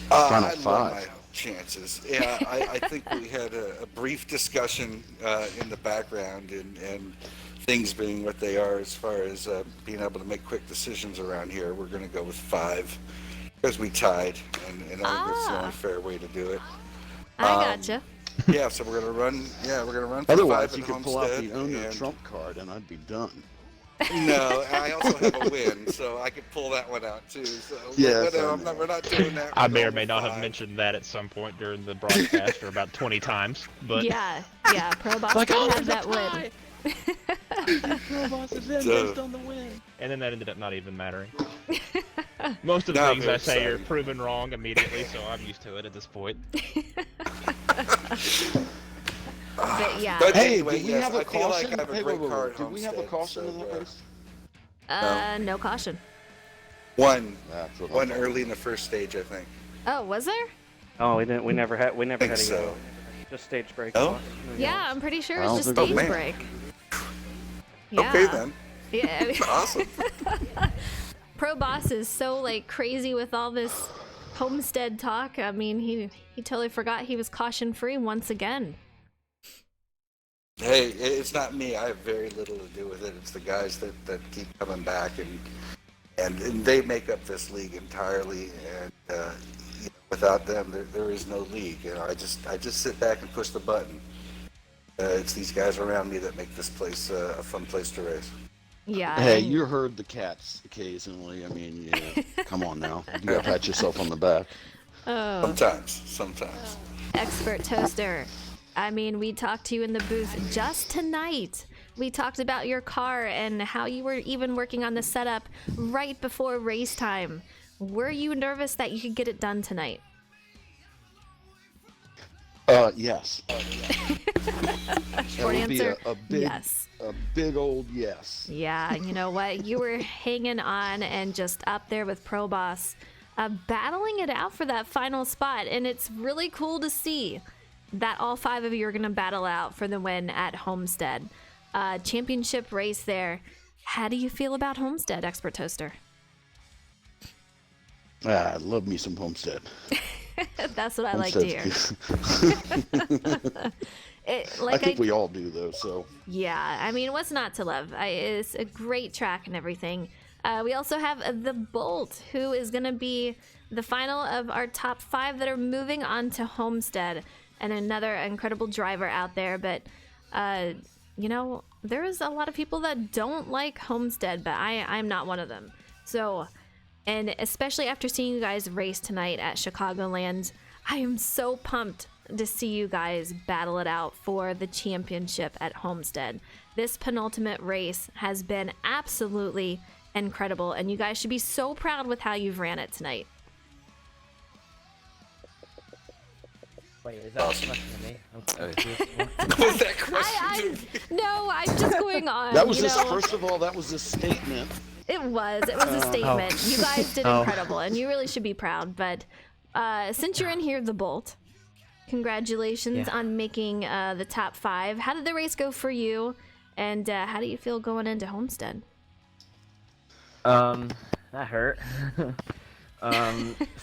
Final I love five. my chances. Yeah, I think we had a brief discussion in the background, and things being what they are as far as being able to make quick decisions around here, we're going to go with 5 because we tied, and I think that's the only fair way to do it. I gotcha. Yeah, so we're going to run. Yeah, we're going to run for Otherwise, 5 you at could pull out Homestead, the owner and- trump card, and I'd be done. No, I also have a win, so I could pull that one out too. So Yeah, whatever, fair we're not doing that. I We're may or going may with not have 5. mentioned that at some point during the broadcast, or about 20 times. But Yeah, Pro Boss like, did oh, have there's that a win. tie. Pro Boss is in So- based on the win. And then that ended up not even mattering. Most of the No, things I very say are exciting. proven wrong immediately, so I'm used to it at this point. But yeah. But Hey, anyway, did we yes, have a I feel like caution? I have a Hey, great wait, car at did we have a Homestead, caution so, in that race? No caution. One That's what one I'm early in the first stage, I think. Oh, was there? Oh, we didn't. We never had a think yellow. so. Just stage break. Oh? No Yeah, yellows. I'm pretty sure I it's don't just think- stage Oh, man. break. Yeah. Okay then. Yeah. Awesome. Pro Boss is so like crazy with all this Homestead talk. I mean, he totally forgot he was caution free once again. Hey, it's not me. I have very little to do with it. It's the guys that keep coming back, and they make up this league entirely. And without them, there is no league. You know, I just sit back and push the button. It's these guys around me that make this place a fun place to race. Yeah. Hey, and- you heard the cats occasionally. I mean, yeah, come on now. You gotta pat yourself on the back. Oh, Sometimes. Expert Toaster. I mean, we talked to you in the booth just tonight. We talked about your car and how you were even working on the setup right before race time. Were you nervous that you could get it done tonight? Yes. Short would be answer, a big, yes. a big old yes. Yeah, you know what? You were hanging on and just up there with Pro Boss, battling it out for that final spot. And it's really cool to see that all 5 of you are going to battle out for the win at Homestead. Championship race there. How do you feel about Homestead, Expert Toaster? I love me some Homestead. That's what I like to hear. I think we all do, though. So yeah, I mean, what's not to love? It's a great track and everything. We also have the Bolt, who is going to be the final of our top 5 that are moving on to Homestead, and another incredible driver out there. But you know, there's a lot of people that don't like Homestead, but I'm not one of them. So, and especially after seeing you guys race tonight at Chicagoland, I am so pumped to see you guys battle it out for the championship at Homestead. This penultimate race has been absolutely incredible, and you guys should be so proud with how you've ran it tonight. Wait, is that a question to me? Was that question? No, I'm just going on. that was you just know, first of all, that was a statement. It was a statement. You guys did incredible, and you really should be proud. But since you're in here, the Bolt, congratulations on making the top 5. How did the race go for you, and how do you feel going into Homestead? That hurt.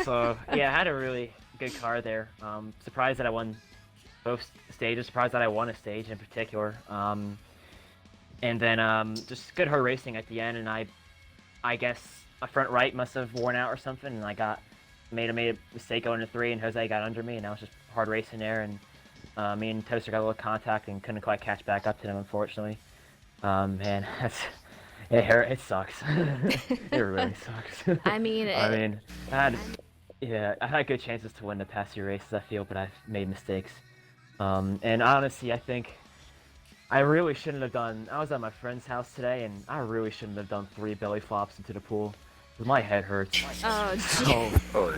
So yeah, I had a really good car there. Surprised that I won both stages. Surprised that I won a stage in particular. And then just good hard racing at the end, and I guess my front right must have worn out or something, and I made a mistake going to 3, and Jose got under me, and I was just hard racing there, and me and Toaster got a little contact and couldn't quite catch back up to them, unfortunately. Man, it hurt. It sucks. It really sucks. I mean, I had good chances to win the past few races, I feel, but I've made mistakes. And honestly, I think I really shouldn't have done. I was at my friend's house today, and I really shouldn't have done 3 belly flops into the pool. My head hurts. Oh,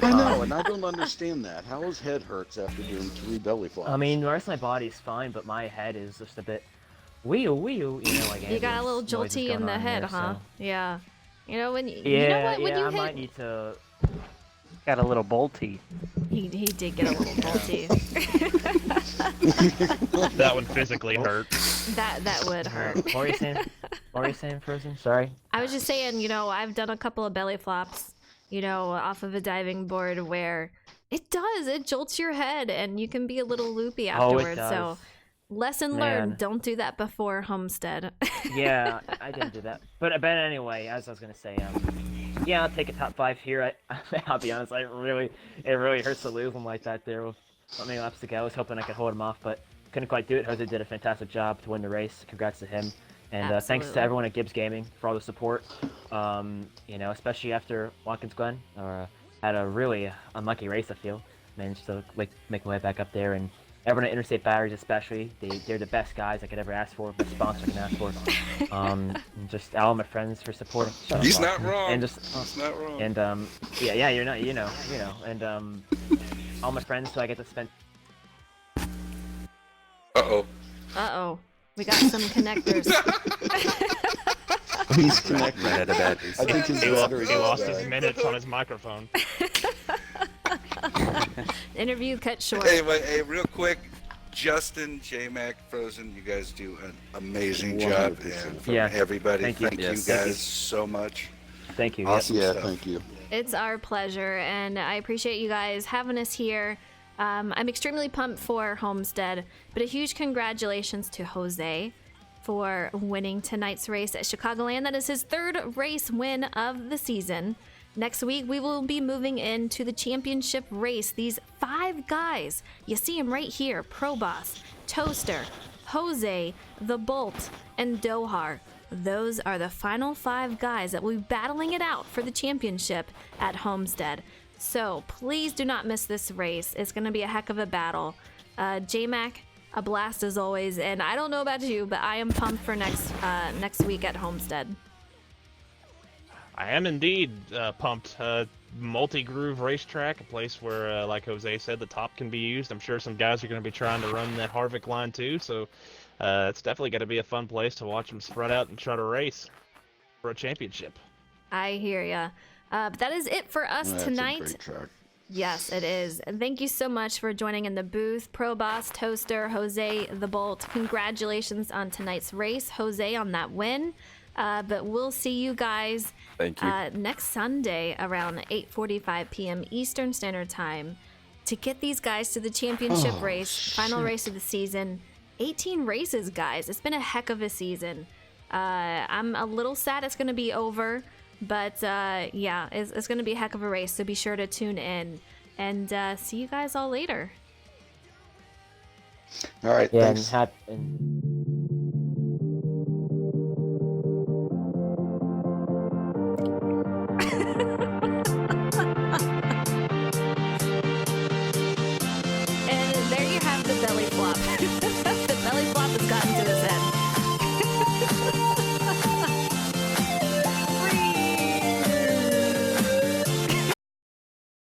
I know, and I don't understand that. How his head hurts after doing 3 belly flops? I mean, the rest of my body's fine, but my head is just a bit wee like you got a little ambulance jolty noises in the going on head, here, huh? so. Yeah. You know when you Yeah, know what when you I hit. might need to. Got a little bolty. He did get a little bolty. That would physically hurt. that would hurt. What were you saying, Frozen? Sorry. I was just saying, you know, I've done a couple of belly flops, you know, off of a diving board where it jolts your head and you can be a little loopy afterwards. So lesson learned, don't do that before Homestead. Yeah, I didn't do that. But anyway, as I was gonna say, yeah, I'll take a top 5 here. I'll be honest, it really hurts to lose him like that there with not many laps to go. I was hoping I could hold him off, but couldn't quite do it. Jose did a fantastic job to win the race. Congrats to him. And thanks to everyone at Gibbs Gaming for all the support. You know, especially after Watkins Glen, had a really unlucky race, I feel. Managed to make my way back up there, and everyone at Interstate Batteries especially, they're the best guys I could ever ask for, best sponsor I can ask for. And just all my friends for supporting. He's not wrong. And just, he's not wrong. And yeah, you're not, you know, and all my friends who I get to spend. Uh-oh. We got some connectors. He's connected. I think his He battery lost died. his minutes on his microphone. Interview cut short. Anyway, hey, real quick, Justin, J-Mac, Frozen, you guys do an amazing job. 100%. And from Yeah, everybody, thank you. thank Yes. you Thank guys so much. Thank you. Awesome Yeah, stuff. thank you. It's our pleasure, and I appreciate you guys having us here. I'm extremely pumped for Homestead, but a huge congratulations to Jose for winning tonight's race at Chicagoland. That is his 3rd race win of the season. Next week, we will be moving into the championship race. These 5 guys, you see them right here, Pro Boss, Toaster, Jose, The Bolt, and Dohar. Those are the final 5 guys that will be battling it out for the championship at Homestead. So please do not miss this race. It's going to be a heck of a battle. J-Mac, a blast as always. And I don't know about you, but I am pumped for next week at Homestead. I am indeed pumped. Multi-groove racetrack, a place where, like Jose said, the top can be used. I'm sure some guys are going to be trying to run that Harvick line too, so it's definitely going to be a fun place to watch them spread out and try to race for a championship. I hear ya. But that is it for us That's tonight. a great track. Yes, it is. And thank you so much for joining in the booth. Pro Boss, Toaster, Jose, The Bolt. Congratulations on tonight's race. Jose on that win. But we'll see you guys Thank you. next Sunday around 8:45 p.m. Eastern Standard Time to get these guys to the championship Oh, race, final shit. race of the season. 18 races, guys. It's been a heck of a season. I'm a little sad it's going to be over, but yeah, it's going to be a heck of a race, so be sure to tune in. And see you guys all later. All right, Yeah, thanks. and